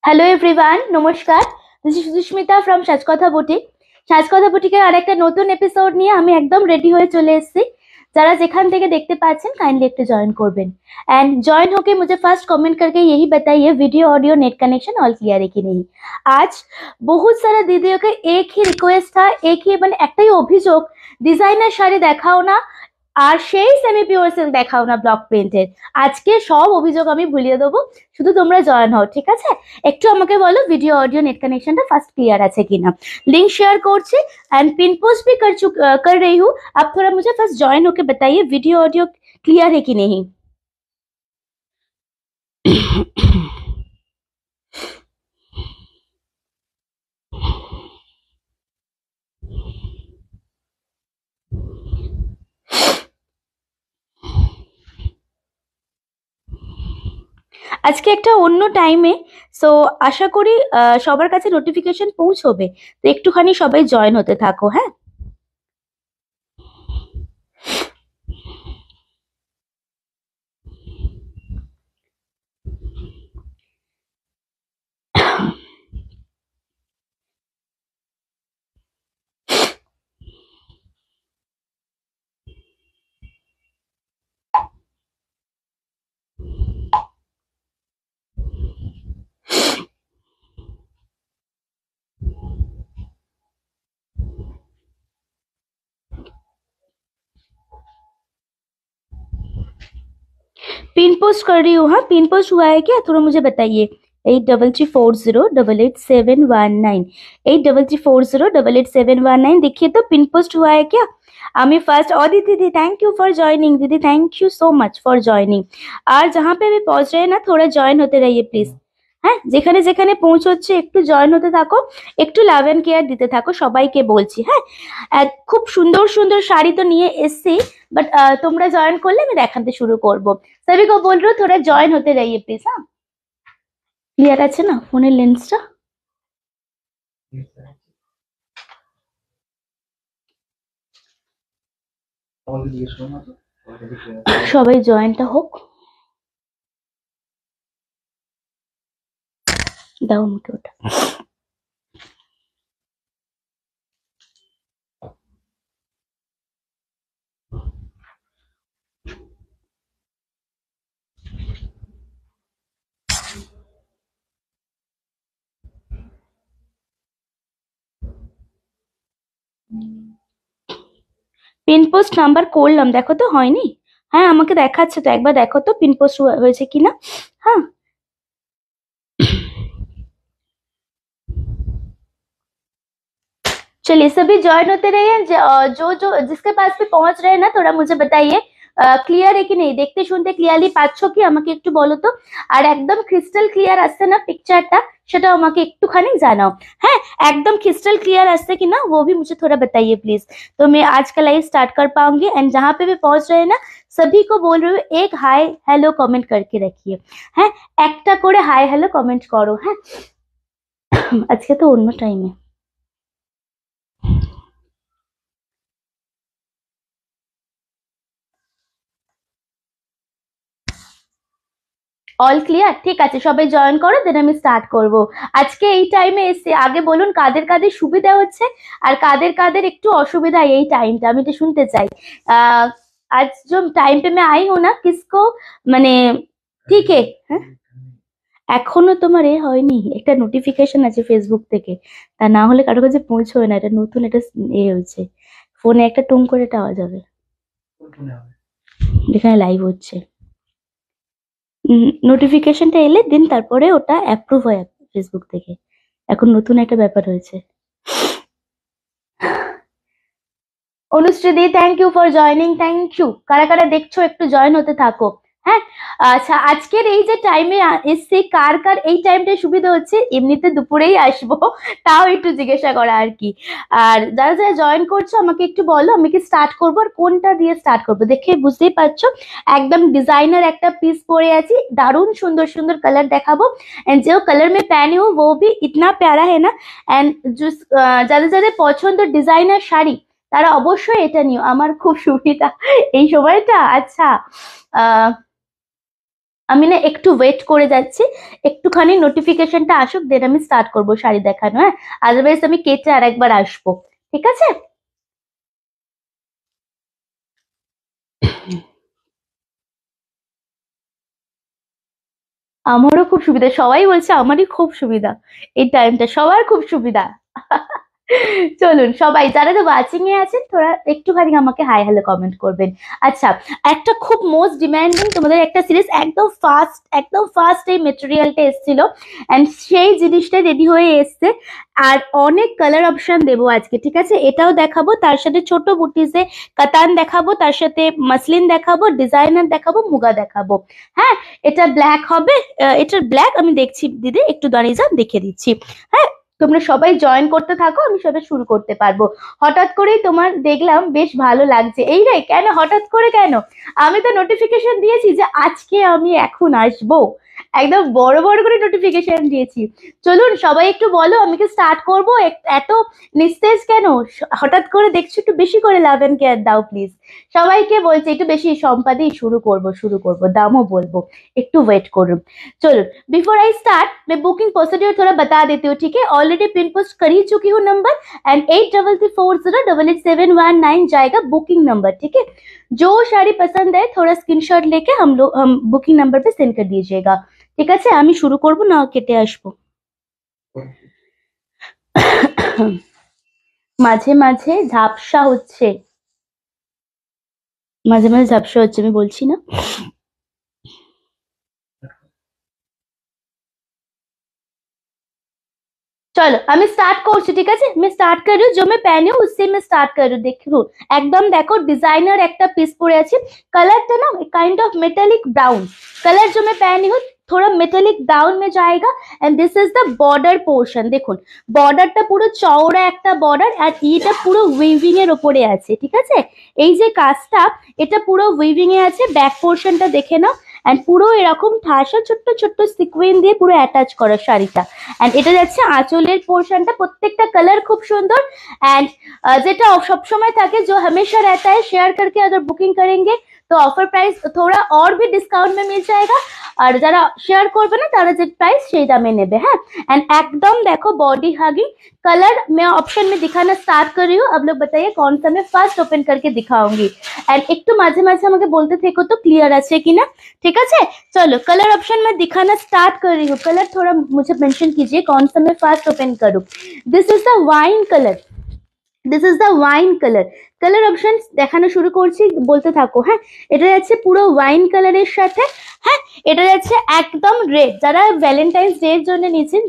Hello everyone, নমস্কার। This is Susmita from Sajkatha boutique. Sajkatha বুটিকের আরেকটা নতুন এপিসোড নিয়ে আমি একদম রেডি হয়ে চলে এসেছি। যারা যেখান থেকে দেখতে পাচ্ছেন কাइंडली একটু জয়েন করবেন। एंड जॉइन होके मुझे फर्स्ट कमेंट करके यही बताइए video audio net connection all clear है कि नहीं। आज बहुत सारा दीदियों का एक ही रिक्वेस्ट था, एक ही মানে একটাই অভিযোগ, ডিজাইনার শাড়ি দেখাও না আর সেই সেমি পিওর সিল্ক দেখাও না ব্লক প্রিন্টের। আজকে সব অভিযোগ আমি ভুলিয়ে দেবো, শুধু তোমরা জয়েন হও, ঠিক আছে? একটু আমাকে বলো ভিডিও ऑडियो नेट कनेक्शनটা ফার্স্ট क्लियर আছে কিনা। लिंक शेयर করছি एंड पिन पोस्ट भी कर रही हूँ। आप थोड़ा मुझे फर्स्ट ज्वाइन होके बताइए वीडियो ऑडियो क्लियर है कि नहीं। আজকে একটা অন্য টাইমে, সো আশা করি সবার কাছে নোটিফিকেশন পৌঁছবে। তো একটুখানি সবাই জয়েন হতে থাকো, হ্যাঁ। पिन पोस्ट कर रही हूँ, हाँ। पिन पोस्ट हुआ है क्या, थोड़ा मुझे बताइए। 8330888719 8330888719 देखिए तो पिन पोस्ट हुआ है क्या। আমি ফার্স্ট অদিতি दीदी थैंक यू फॉर ज्वाइनिंग, दीदी thank you so much for joining. আর जहाँ पे भी पहुंच रहे हैं ना थोड़ा জয়েন হতে रहिए প্লিজ, হ্যাঁ। যেখানে যেখানে পৌঁছচ্ছে একটু জয়েন হতে থাকো, একটু লাভ এন্ড কেয়ার দিতে থাকো, সবাইকে বলছি, হ্যাঁ। খুব সুন্দর সুন্দর শাড়ি তো নিয়ে এসছি, বাট তোমরা জয়েন করলে আমি দেখাতে শুরু করব। सभी को बोल रही हूँ थोड़ा जॉइन होते रहिए प्लीज, हाँ। क्लियर আছে না ফোনের লেন্সটা? সবাই জয়েনটা হোক, দাও আমাকে ওটা। পিন পোস্ট নাম্বার করলাম, দেখো তো হয়নি। হ্যাঁ আমাকে দেখাচ্ছে তো, একবার দেখো তো পিন পোস্ট হয়েছে কিনা, হ্যাঁ। चलिए सभी ज्वाइन होते रहिए। जो जो जिसके पास भी पहुंच रहे हैं ना थोड़ा मुझे बताइए ক্লিয়ার है कि नहीं, দেখতে শুনতে ক্লিয়ারলি পাচ্ছ কি আমাকে একটু বলো তো। আর একদম ক্রিস্টাল ক্লিয়ার আসছে না পিকচারটা, সেটা আমাকে একটুখানি জানাও। হ্যাঁ एकदम क्रिस्टल क्लियर আসছে কি না वो भी मुझे थोड़ा बताइए प्लीज, तो मैं आज का लाइव स्टार्ट कर पाऊंगी। एंड जहाँ पे भी पहुंच रहे हैं ना सभी को बोल रही हूँ एक हाय हेलो कमेंट करके रखिए, হ্যাঁ। একটা করে হাই হ্যালো কমেন্ট করো, হ্যাঁ। আজকে তো অন্য টাইমে। অল ক্লিয়ার, ঠিক আছে সবাই জয়েন করো, দেন আমি স্টার্ট করব। আজকে এই টাইমে এসে আগে বলুন কাদের কাদের সুবিধা হচ্ছে আর কাদের কাদের একটু অসুবিধা এই টাইমটা, আমি এটা শুনতে চাই। आज जो टाइम पे मैं आई हूँ ना किसको মানে ঠিক হ্যাঁ। এখনো তোমার এ হয়নি, একটা নোটিফিকেশন আছে ফেসবুক থেকে, তা না হলে কারো কাছে পৌঁছবে না। এটা নতুন, এটা এ হয়েছে, ফোনে একটা টুং করে এটা আওয়াজ হবে, যেখানে লাইভ হচ্ছে। নোটিফিকেশনটা এলে দিন তারপরে ওটা অ্যাপ্রুভ হয় ফেসবুক থেকে। এখন নতুন একটা ব্যাপার হয়েছে। অনুশ্রী দি thank you for joining, thank you. কারা কারা দেখছো একটু জয়েন হতে থাকো, হ্যাঁ। আচ্ছা আজকের এই যে টাইমে এসছি কার কার এই টাইমটা সুবিধা হচ্ছে, এমনিতে দুপুরেই আসবো, তাও একটু জিজ্ঞাসা করা আর কি। আর যারা যারা জয়েন করছো আমাকে একটু বলো আমি কি স্টার্ট করবো আর কোনটা দিয়ে স্টার্ট করবো। দেখে বুঝতেই পারছো একদম ডিজাইনার একটা পিস পরে আছি, দারুণ সুন্দর সুন্দর কালার দেখাবো। एंड जो कलर में पहनी हूँ वो भी इतना प्यारा है ना। एंड যাদের যাদের পছন্দ ডিজাইনার শাড়ি তারা অবশ্যই এটা নিও, আমার খুব সুবিধা এই সময়টা। আচ্ছা আমি না একটু ওয়েট করে যাচ্ছি, একটুখানি নোটিফিকেশনটা আসুক, দেন আমি স্টার্ট করবো শাড়ি দেখানো। হ্যাঁ, আদারওয়াইজ আমি কেটে আরেকবার আসবো। ঠিক আছে? আমারও খুব সুবিধা, সবাই বলছে আমারই খুব সুবিধা, এই টাইমটা সবার খুব সুবিধা। চলুন সবাই যারা তো ওয়াচিং এ আছেন তোরা একটুখানি আমাকে হাই হ্যালো কমেন্ট করবেন। আচ্ছা, একটা খুব মোস্ট ডিমান্ডিং তোমাদের একটা সিরিজ, একদম ফাস্ট এই মেটেরিয়ালটা এসেছিল, এন্ড সেই জিনিসটা রেডি হয়ে এসছে। আর অনেক কালার অপশন দেবো আজকে, ঠিক আছে? এটাও দেখাবো, তার সাথে ছোট বুটিসে কাতান দেখাবো, তার সাথে মাসলিন দেখাবো, ডিজাইনার দেখাবো, মুগা দেখাবো। হ্যাঁ, এটা ব্ল্যাক হবে, এটার ব্ল্যাক আমি দেখছি দিদি, একটু দাঁড়িয়ে যান দেখে দিচ্ছি। হ্যাঁ, তোমরা সবাই জয়েন করতে থাকো, আমি সবাই শুরু করতে পারবো। হঠাৎ করেই তোমার দেখলাম বেশ ভালো লাগছে, এই রে কেন হঠাৎ করে কেন? আমি তো নোটিফিকেশন দিয়েছি যে আজকে আমি এখন আসবো, একদম বড় বড় করে নোটিফিকেশন দিয়েছি। চলুন সবাই একটু বলো, আমি কি স্টার্ট করবো? এত নিস্তেজ কেন? হঠাৎ করে দেখছো, একটু বেশি করে লাভ এন্ড কেয়ার দাও প্লিজ। সবাইকে বলছি একটু বেশি, সম্পাদি শুরু করবো, দামও বলবো, একটু ওয়েट করুন। चलो, बिफोर आई स्टार्ट मैं बुकिंग प्रोसीड्यूर थोड़ा बता देती हूँ, ठीक है? ऑलरेडी पिन पोस्ट कर ही चुकी हूँ नंबर, एंड 8334088719 जाएगा बुकिंग नंबर, ठीक है? जो साड़ी पसंद है थोड़ा स्क्रीनशॉट लेके हम बुकिंग नंबर पे सेंड कर दीजिएगा, ঠিক আছে? আমি শুরু করব না কেটে আসবো? মাঝে মাঝে ঝাপসা হচ্ছে, আমি বলছি না। चलो আমি স্টার্ট করছি, ঠিক আছে? मैं स्टार्ट कर रही हूँ, जो मैं पहनी हूँ उससे मैं स्टार्ट कर रही हूँ। देखो একদম দেখো ডিজাইনার একটা পিস পরে আছি, कलरটা ना kind of metallic brown colour जो मैं पहनी हूँ, थोड़ा मेटेलिक ब्राउन में जाएगा। And this is the border portion, দেখুন বর্ডারটা পুরো চওড়া একটা বর্ডার, আর এটা পুরো উইভিং এর উপরে আছে, ঠিক আছে? এই যে কাজটা, এটা পুরো উইভিং এ আছে, ব্যাক পোর্শনটা দেখে নাও। এন্ড পুরো এরকম ঠাসা ছোট্ট ছোট্ট সিকোয়েন্স দিয়ে পুরো অ্যাটাচ করা শাড়িটা। এন্ড এটা যাচ্ছে আঁচলের পোর্শনটা, প্রত্যেকটা কালার খুব সুন্দর। एंड যেটা सब समय থাকে, जो हमेशा रहता है, शेयर करके अगर बुकिंग करेंगे तो ऑफर प्राइस थोड़ा और भी डिस्काउंट में मिल जाएगा, আর যারা শেয়ার করবে না তারা যে প্রাইস সেই দামে নেবে। হ্যাঁ, एंड एकदम देखो बॉडी हगिंग कलर मैं ऑप्शन में दिखाना स्टार्ट कर रही हूँ। अब लोग बताइए कौन सा मैं फर्स्ट ओपन करके दिखाऊंगी, एंड একটু মাঝে মাঝে আমাকে বলতে থেকো তো ক্লিয়ার আছে কিনা, ঠিক আছে? चलो कलर ऑप्शन में दिखाना स्टार्ट कर रही हूँ, कलर थोड़ा मुझे मेंशन कीजिए कौन सा मैं फर्स्ट ओपन करूँ। This is the wine colour, this is the wine colour. Colour option দেখানো শুরু করছি, বলতে থাকো। হ্যাঁ, এটা যাচ্ছে পুরো ওয়াইন কালারের সাথে। হ্যাঁ, এটা যাচ্ছে একদম রেড, যারা ভ্যালেন্টাইন্স ডে এর জন্য নিয়েছেন,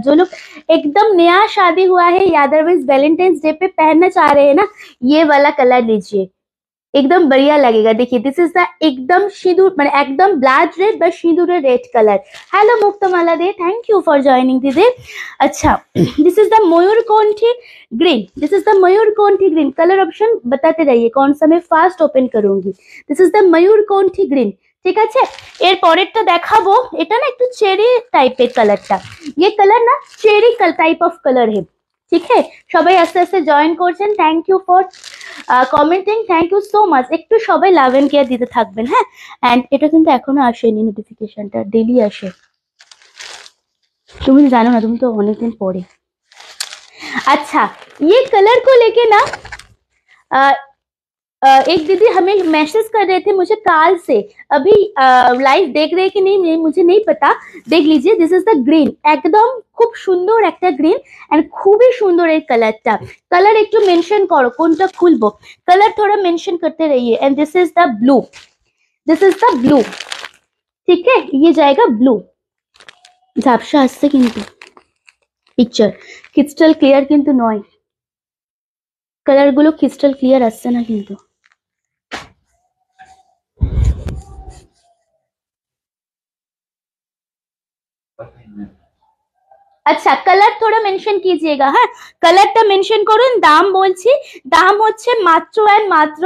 जो लोग एकदम नया शादी हुआ है या अदरवाइज वैलेंटाइंस डे पे पहनना चाह रहे हैं ना, ये वाला कलर लीजिए, एकदम बढ़िया लगेगा। देखिए दिस इज द एकदम सिंदूर মানে একদম ব্লাড রেড বা সিঁদুরের red colour. Hello Muktamala Dey, thank you for joining দিদি। अच्छा, this is the mayurkanthi green, this is the mayurkanthi green. Colour option बताते रहिए कौन सा मैं फास्ट ओपन करूंगी। This is the mayurkanthi green, ঠিক আছে? এর পরেরটা দেখাবো, এটা না একটু চেরি টাইপের কালারটা, ये कलर ना চেরি টাইপ অফ কালার है, ঠিক है? সবাই আস্তে আস্তে জয়েন করছেন, thank you for commenting, thank you so much. একটু সবাই লাভ এন্ড কেয়ার দিতে থাকবেন। হ্যাঁ, এন্ড এটা কিন্তু এখনো আসেনি, নোটিফিকেশনটা ডেলি আসে, তুমি জানো না, তুমি তো অনেকদিন পরে। अच्छा, ये कलर को लेके ना एक दीदी हमें मैसेज कर रहे थे मुझे काल से, अभी लाइव देख रहे कि नहीं मुझे नहीं पता, देख लीजिए। दिस इज द ग्रीन, एकदम খুব সুন্দর একটা গ্রিন, এন্ড খুবই সুন্দর এই কালারটা। কালার একটু মেনশন করো কোনটা খুলবো, কালার थोड़ा मेंशन करते रहिए। And this is the blue, this is the blue, ठीक है? ये जाएगा ब्लू। ঝাপসা আসছে কিন্তু পিকচার, ক্রিস্টাল ক্লিয়ার কিন্তু নয়, কালার গুলো ক্রিস্টাল ক্লিয়ার আসছে না কিন্তু। আচ্ছা, কালার थोड़ा মেনশন कीजिएगा। হ্যাঁ, কালারটা মেনশন করুন। দাম বলছি, দাম হচ্ছে মাত্র এন্ড মাত্র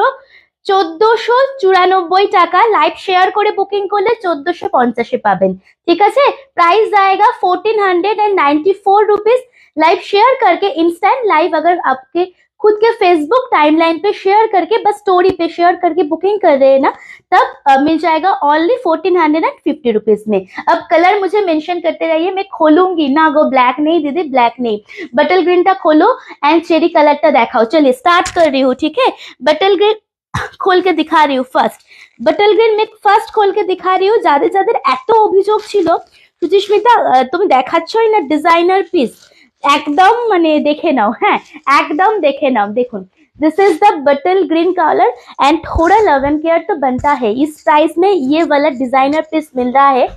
1494 টাকা। লাইভ শেয়ার করে বুকিং করলে 1450 পাবেন, ঠিক আছে? प्राइस जाएगा 1494 रुपीज। लाइव शेयर करके इंस्टेंट लाइव अगर आपके खुद के फेसबुक टाइमलाइन पे शेयर करके, बस स्टोरी पे शेयर करके बुकिंग कर रहे हैं ना, तब मिल जाएगा ओनली 1450 रुपीज में। अब कलर मुझे मेंशन करते रहिए, मैं खोलूंगी ना। गो ब्लैक नहीं दीदी, ब्लैक नहीं, बटल ग्रीन टा खोलो एंड चेरी कलर टा देखाओ। चलिए स्टार्ट कर रही हूँ, ठीक है। बटल ग्रीन खोल के दिखा रही हूँ फार्स्ट, बटल ग्रीन में ফার্স্ট खोल के दिखा रही हूँ। যাদের এত অভিযোগ ছিল সুচিস্মিতা তুমি দেখাচ্ছই না ডিজাইনার পিস, একদম মানে দেখে নাও, হ্যাঁ একদম দেখে নাও। দেখুন दिस इज द बटल ग्रीन कलर एंड थोड़ा लवन केयर तो बनता है। इस प्राइस में ये वाला डिजाइनर पीस मिल रहा है।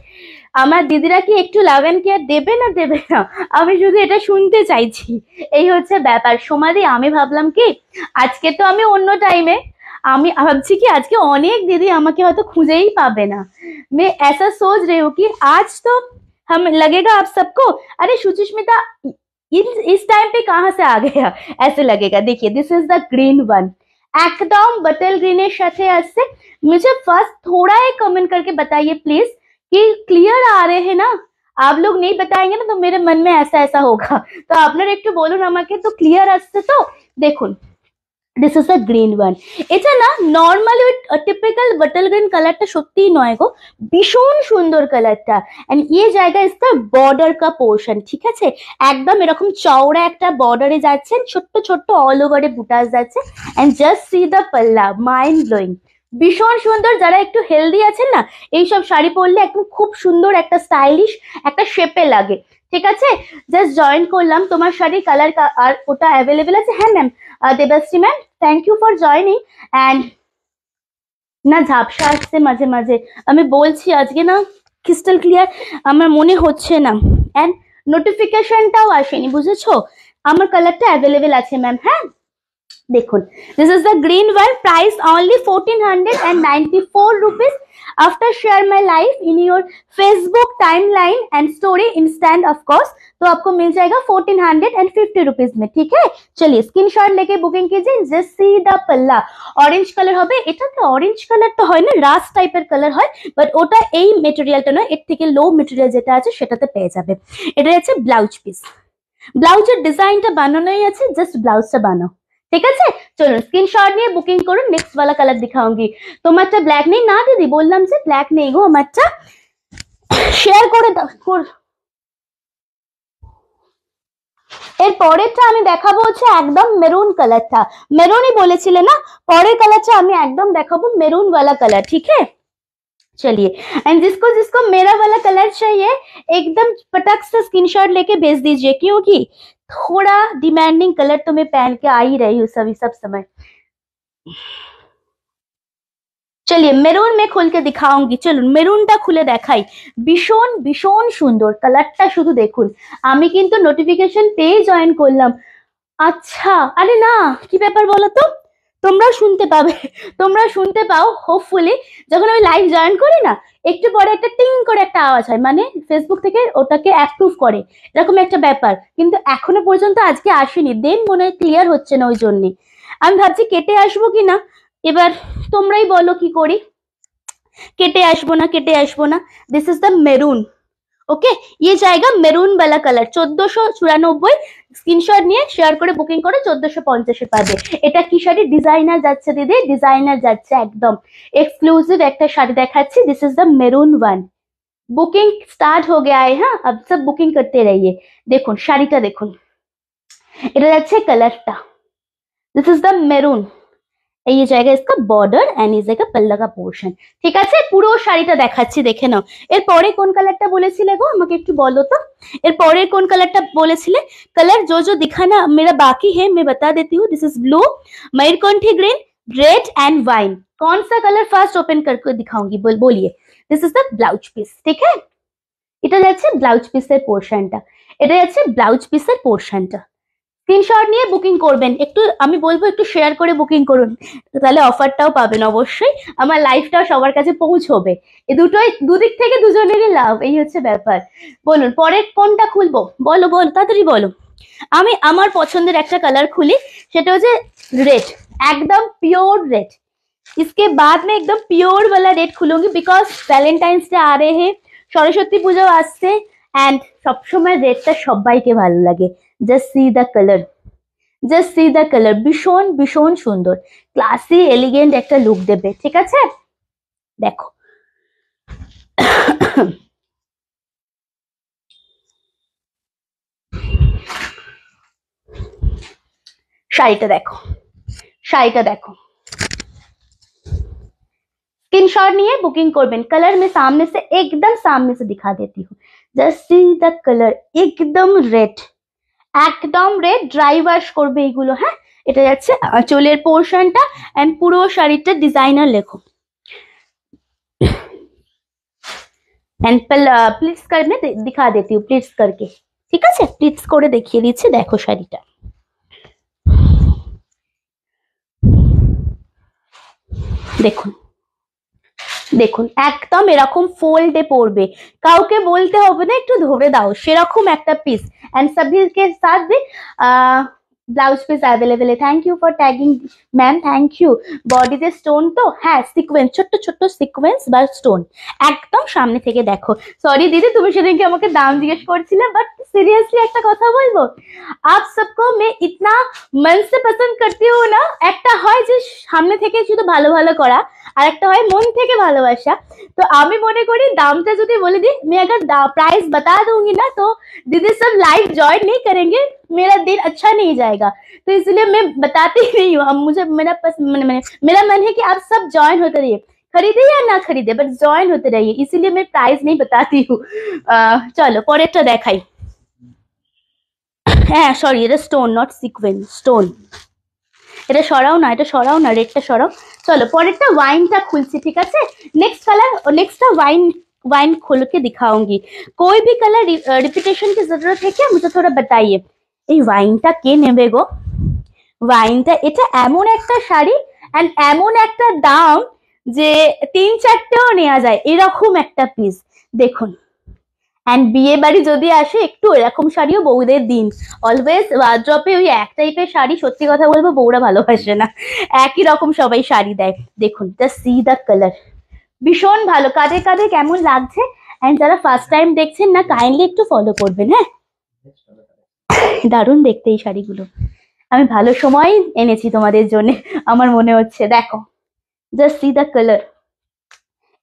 আমার দিদিরা কি একটু লাভ এন্ড কেয়ার দেবে না দেবে না, আমি শুধু এটা শুনতে চাইছি। এই হচ্ছে ব্যাপার। সোমাদি আমি ভাবলাম কি আজকে তো আমি অন্য টাইমে, আমি ভাবছি কি আজকে অনেক দিদি আমাকে হয়তো খুঁজেই পাবে না। मैं ऐसा सोच रही हूँ कि आज तो हम लगेगा आप सबको अरे सुचिस्मिता इस टाइम पे कहाँ से आ गया ऐसे लगेगा। देखिए this is the green one, एकदम बटल ग्रीনের সাথে আসছে। मुझे फर्स्ट थोड़ा एक कमेंट करके बताइए प्लीज कि क्लियर आ रहे हैं ना। आप लोग नहीं बताएंगे ना तो मेरे मन में ऐसा ऐसा होगा, तो আপনারা একটু বলুন আমাকে তো ক্লিয়ার আসছে তো। দেখুন this is the green one. এটা না নর্মালি ওই টিপিক্যাল বটল গ্রিন কালারটা সত্যিই নয় গো, ভীষণ সুন্দর কালারটা। এন্ড ये জায়গা ইজ দ্য বর্ডার কা পোর্শন, ঠিক আছে। একদম এরকম চওড়া একটা বর্ডারে যাচ্ছে, ছোট্ট ছোট্ট অল ওভারে বুটাস যাচ্ছে। এন্ড জাস্ট সি দ্য পাল্লা, মাইন্ড ব্লোয়িং, ভীষণ সুন্দর। যারা একটু হেলদি আছেন না, এইসব শাড়ি পরলে একদম খুব সুন্দর একটা স্টাইলিশ একটা শেপে লাগে, ঠিক আছে। জাস্ট জয়েন করলাম। তোমার শাড়ির কালার আর ওটা অ্যাভেলেবেল আছে? হ্যাঁ ma'am, Debashree ma'am thank you for joining. And না ঝাপসা আসছে মাঝে মাঝে, আমি বলছি আজকে না ক্রিস্টাল ক্লিয়ার আমার মনে হচ্ছে না। অ্যান্ড নোটিফিকেশনটাও আসেনি, বুঝেছো। আমার কালারটা অ্যাভেলেবেল আছে ম্যাম। হ্যাঁ দেখুন this is the green one, price only 1494 rupees. After share my life in your Facebook timeline and story instant of course, तो आपको मिल जाएगा 1450 रुपीज में, ठीक है। चलिए स्क्रीनशॉट लेके बुकिंग कीजिए। जस्ट सी द पल्ला, অরেঞ্জ কালার হবে। এটা তো অরেঞ্জ কালার তো হয় না, রাস টাইপের কালার হয়, বাট ওটা এই মেটেরিয়ালটা নয়, এর থেকে লো মেটেরিয়াল যেটা আছে সেটাতে পেয়ে যাবে। এটা হচ্ছে ব্লাউজ পিস, ব্লাউজের ডিজাইনটা বানানোই আছে, জাস্ট ব্লাউজটা বানাও, ঠিক আছে। চলুন স্ক্রিনশট নিয়ে বুকিং করুন। নেক্সট वाला কালার দিখাऊंगी। তোমারটা ব্ল্যাক নেই না দিদি, বললাম যে ব্ল্যাক নেই গো আমারটা। শেয়ার করে দাও। এর পরেরটা আমি দেখাবো হচ্ছে একদম মেরুন কালারটা। মেরুনই বলেছিলে না, পরের কালারটা আমি একদম দেখাবো মেরুন वाला कलर, ठीक है। चलिए एंड जिसको जिसको मेरा वाला कलर चाहिए एकदम पटक से स्क्रीनशॉट लेके भेज दीजिए, क्योंकि थोड़ा डिमांडिंग कलर तो मैं पहन के आ ही रही हूँ सभी सब समय। चलिए মেরুন में खुल के दिखाऊंगी। চলুন মেরুনটা খুলে দেখাই। ভীষণ ভীষণ সুন্দর কালারটা, শুধু দেখুন। আমি কিন্তু নোটিফিকেশন পেয়ে জয়েন করলাম। আচ্ছা আরে না, কি ব্যাপার বলো তো। তোমরা শুনতে পাবে, তোমরা শুনতে পাও হোপফুলি। যখন আমি লাইভ জয়েন করি না, একটু পরে একটা টিং করে একটা আওয়াজ হয়, মানে ফেসবুক থেকে ওটাকে অ্যাপ্রুভ করে, এরকম একটা ব্যাপার। কিন্তু এখনো পর্যন্ত আজকে আসেনি, দেন মনে হয় ক্লিয়ার হচ্ছে না, ওই জন্যে আমি ভাবছি কেটে আসবো কিনা। এবার তোমরাই বলো কি করি, কেটে আসবো না কেটে আসবো না। দিস ইজ দ্য মেরুন, ওকে। ये जाएगा মেরুন वाला কালার 1494। স্ক্রিনশট নিয়ে শেয়ার করে বুকিং করে 1450 পাবে। এটা কি শাড়ি? ডিজাইনার যাচ্ছে দিদি, ডিজাইনার যাচ্ছে, একদম एक्सक्लूसिव একটা শাড়ি দেখাচ্ছি। This is the maroon one. Booking start हो गया है, হ্যাঁ अब सब बुकिंग करते रहिए। দেখুন শাড়িটা দেখুন, এটা যাচ্ছে কালারটা। This is the maroon. ये জায়গা इसका বর্ডার এন্ড এই জায়গা পাল্লা का পোর্শন, ঠিক আছে। পুরো শাড়িটা দেখাচ্ছি, দেখে নাও। এর পরে কোন কালারটা বলেছিলে গো, আমাকে একটু বলো তো। এর পরে কোন কালারটা বলেছিলে? कलर जो जो दिखाना मेरा बाकी है मैं बता देती हूँ। This is blue, mayurkanthi green, red and wine. कौन सा कलर फर्स्ट ओपन करके दिखाऊंगी बोलिए। This is the blouse piece, ঠিক है। এটা যাচ্ছে ব্লাউজ পিসের পোর্শনটা, এটা যাচ্ছে ব্লাউজ পিসের পোর্শনটা। স্ক্রিনশট নিয়ে বুকিং করবেন। একটু আমি বলবো একটু শেয়ার করে বুকিং করুন, তাহলে অফারটাও পাবেন অবশ্যই, আমার লাইফটাও সবার কাছে পৌঁছবে। এই দুটোই দুদিক থেকে দুজনেরই লাভ, এই হচ্ছে ব্যাপার। বলুন পরের কোনটা খুলবো, বলো বল তাড়াতাড়ি বলো। আমি আমার পছন্দের একটা কালার খুলি, সেটা হচ্ছে रेड, एकदम प्योर रेड। इसके बाद में एकदम प्योर वाला रेड खुलूंगी, बिकॉज वैलेंटाइंस डे आ रहे हैं, सरस्वती पूजा আসছে, एंड সবসময় রেডটা সবাইকে ভালো লাগে। Just see the colour, just see the colour, ভীষণ ভীষণ সুন্দর, ক্লাসি এলিগেন্ট একটা লুক দেবে, ঠিক আছে? দেখো শাড়িটা দেখো, শাড়িটা দেখো। स्क्रीनशॉट नहीं है, बुकिंग करबेन। कलर में सामने से एकदम सामने से दिखा देती हूँ, जस्ट सी द कलर, एकदम रेड, একদম রেড, ড্রাই ওয়াশ করবে এগুলো। হ্যাঁ, এটা যাচ্ছে চুলের পোর্শনটা এন্ড পুরো শাড়িটা ডিজাইনার লেখো। एंड प्लीट्स कर मैं दिखा देती हूँ, प्लीट्स करके, ঠিক আছে? প্লিটস করে দেখিয়ে দিচ্ছি, দেখো শাড়িটা। দেখুন দেখুন, একদম এরকম ফোল্ডে পড়বে, কাউকে বলতে হবে না একটু ধরে দাও, সেরকম একটা পিস। एंड सभी के साथ भी blouse piece available. Thank you for tagging ma'am, thank you. বডিতে স্টোন তো, হ্যাঁ সিকোয়েন্স, ছোট্ট ছোট্ট সিকোয়েন্স বা স্টোন, একদম সামনে থেকে দেখো। সরি দিদি, তুমি সেদিনকে আমাকে দাম জিজ্ঞেস করছিলে, বাট সিরিয়াসলি একটা কথা বলবো, আপ সবকো মে ইতনা মন সে পছন্দ করতি হু না। একটা হয় যে সামনে থেকে শুধু ভালো ভালো করা, আর একটা হয় মন থেকে ভালোবাসা। তো আমি মনে করি দামটা যদি বলে দিই, मैं अगर प्राइस बता दूंगी ना तो दीदी सब लाइव ज्वाइन नहीं करेंगे, मेरा दिन अच्छा नहीं जाएगा, तो इसलिए मैं बताती नहीं हूँ। मुझे मेरा मन है कि आप सब ज्वाइन होते रहिए, खरीदे या ना खरीदे बट ज्वाइन होते रहिए, इसीलिए मैं प्राइस नहीं बताती हूँ। चलो পরেরটা দেখাই। হ্যাঁ সরি, এটা স্টোন নট সিকোয়েন্স, স্টোন। এটা সরাও না, এটা সরাও না, রেডটা সরাও। চলো পরেরটা ওয়াইনটা খুলছি, ঠিক আছে? Next colour, next wine, wine खोल के दिखाऊंगी। कोई भी कलर रिपीटेशन की जरूरत है क्या, मुझे थोड़ा बताइए। এই ওয়াইনটা কে নেবে গো? ওয়াইনটা, এটা এমন একটা শাড়ি এন্ড এমন একটা দাম যে 3-4টেও নেওয়া যায়, এরকম একটা পিস। দেখুন, এন্ড বিয়ে বাড়ি যদি আসে একটু এরকম শাড়িও বউদের দিন। অলওয়েজ ওয়ার্ড্রপে ওই এক টাইপের শাড়ি, সত্যি কথা বলবো বউরা ভালোবাসে না, একই রকম সবাই শাড়ি দেয়। দেখুন, জাস্ট সি দ্য কালার, ভীষণ ভালো। কাদের কাদের কেমন লাগছে, এন্ড যারা ফার্স্ট টাইম দেখছেন না, কাইন্ডলি একটু ফলো করবেন। হ্যাঁ, দারুণ দেখতে এই শাড়িগুলো, আমি ভালো সময় এনেছি তোমাদের জন্য আমার মনে হচ্ছে। দেখো, জাস্ট সি দ্য কালার,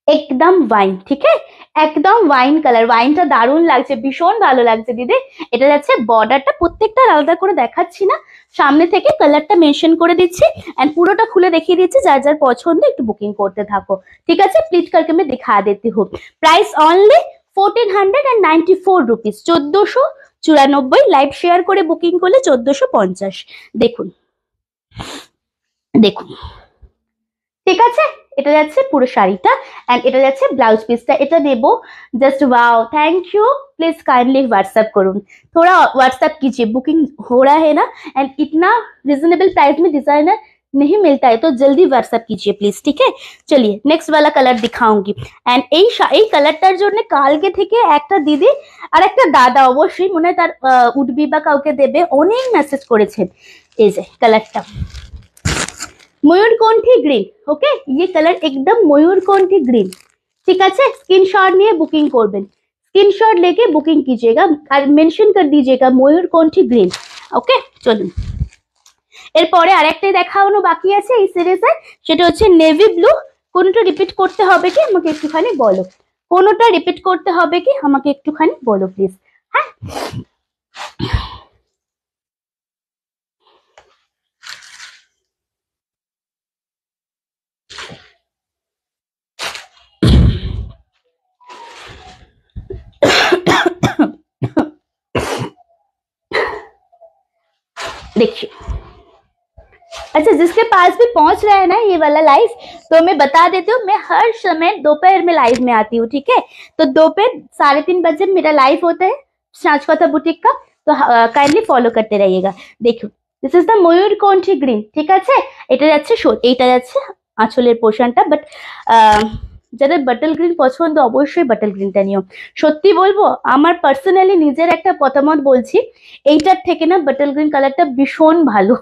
একদম ওয়াইন, ঠিক আছে? একদম ওয়াইন কালার, ওয়াইনটা দারুণ লাগছে, ভীষণ ভালো লাগছে দিদি। এটা যাচ্ছে বর্ডারটা, প্রত্যেকটা আলাদা করে দেখাচ্ছি না, সামনে থেকে কালারটা মেনশন করে দিচ্ছি এন্ড পুরোটা খুলে দেখিয়ে দিচ্ছি, যার যার পছন্দ একটু বুকিং করতে থাকো, ঠিক আছে? প্লিজ करके मैं दिखा देती हूँ। Price only 1494 rupees, 1494। Live share করে বুকিং করলে 1450। দেখুন দেখুন, ঠিক আছে? এটা যাচ্ছে পুরো শাড়িটা এন্ড এটা যাচ্ছে ব্লাউজ পিসটা, এটা দেবো। Just wow, thank you. Please kindly WhatsApp करूँ, थोड़ा व्हाट्सएप कीजिए, बुकिंग हो रहा है ना, एंड इतना रिजनेबल प्राइस में डिजाइनर नहीं मिलता है, तो जल्दी व्हाट्सएप कीजिए प्लीज, ठीक है? चलिए नेक्स्ट वाला कलर दिखाऊंगी। एंड এই কালারটার জন্য কালকে থেকে একটা দিদি আর একটা দাদা, অবশ্যই মনে হয় তার উঠবি বা কাউকে দেবে, অনেক মেসেজ করেছেন। এই যে কালারটা ময়ূরকণ্ঠী গ্রিন, ওকে? ये कलर एकदम मयूरकंठी ग्रीन, ठीक है? स्क्रीनशॉट নিয়ে বুকিং করবেন, स्क्रीनशॉट लेके बुकिंग कीजिएगा और मेंशन कर दीजिएगा मयूरकंठी ग्रीन, ওকে? চলুন এরপরে আরেকটাই দেখানো বাকি আছে এই সিরিজে, সেটা হচ্ছে নেভি ব্লু। কোনটা রিপিট করতে হবে কি আমাকে একটুখানি বলো, কোনটা রিপিট করতে হবে কি আমাকে একটুখানি বলো প্লিজ। হ্যাঁ, देखिए, अच्छा जिसके पास भी पहुंच रहा है ना ये वाला लाइव, तो मैं बता देती हूँ, मैं हर समय दोपहर में लाइव में आती हूँ, ठीक है? तो दोपहर 3:30 बजे मेरा लाइव होता है সাজকথা বুটিক का, तो काइंडली फॉलो करते रहिएगा। देखो, दिस इज द ময়ূরকণ্ঠী গ্রিন, ঠিক আছে? এটা যাচ্ছে এইটা যাচ্ছে আঁচলের পোর্শনটা, বাট যাদের বাটল গ্রিন পছন্দ অবশ্যই বাটল গ্রিনটা নিও। সত্যি বলবো, আমার পার্সোনালি নিজের একটা মতামত বলছি, এইটার থেকে না বাটল ग्रीन कलरটা ভীষণ ভালো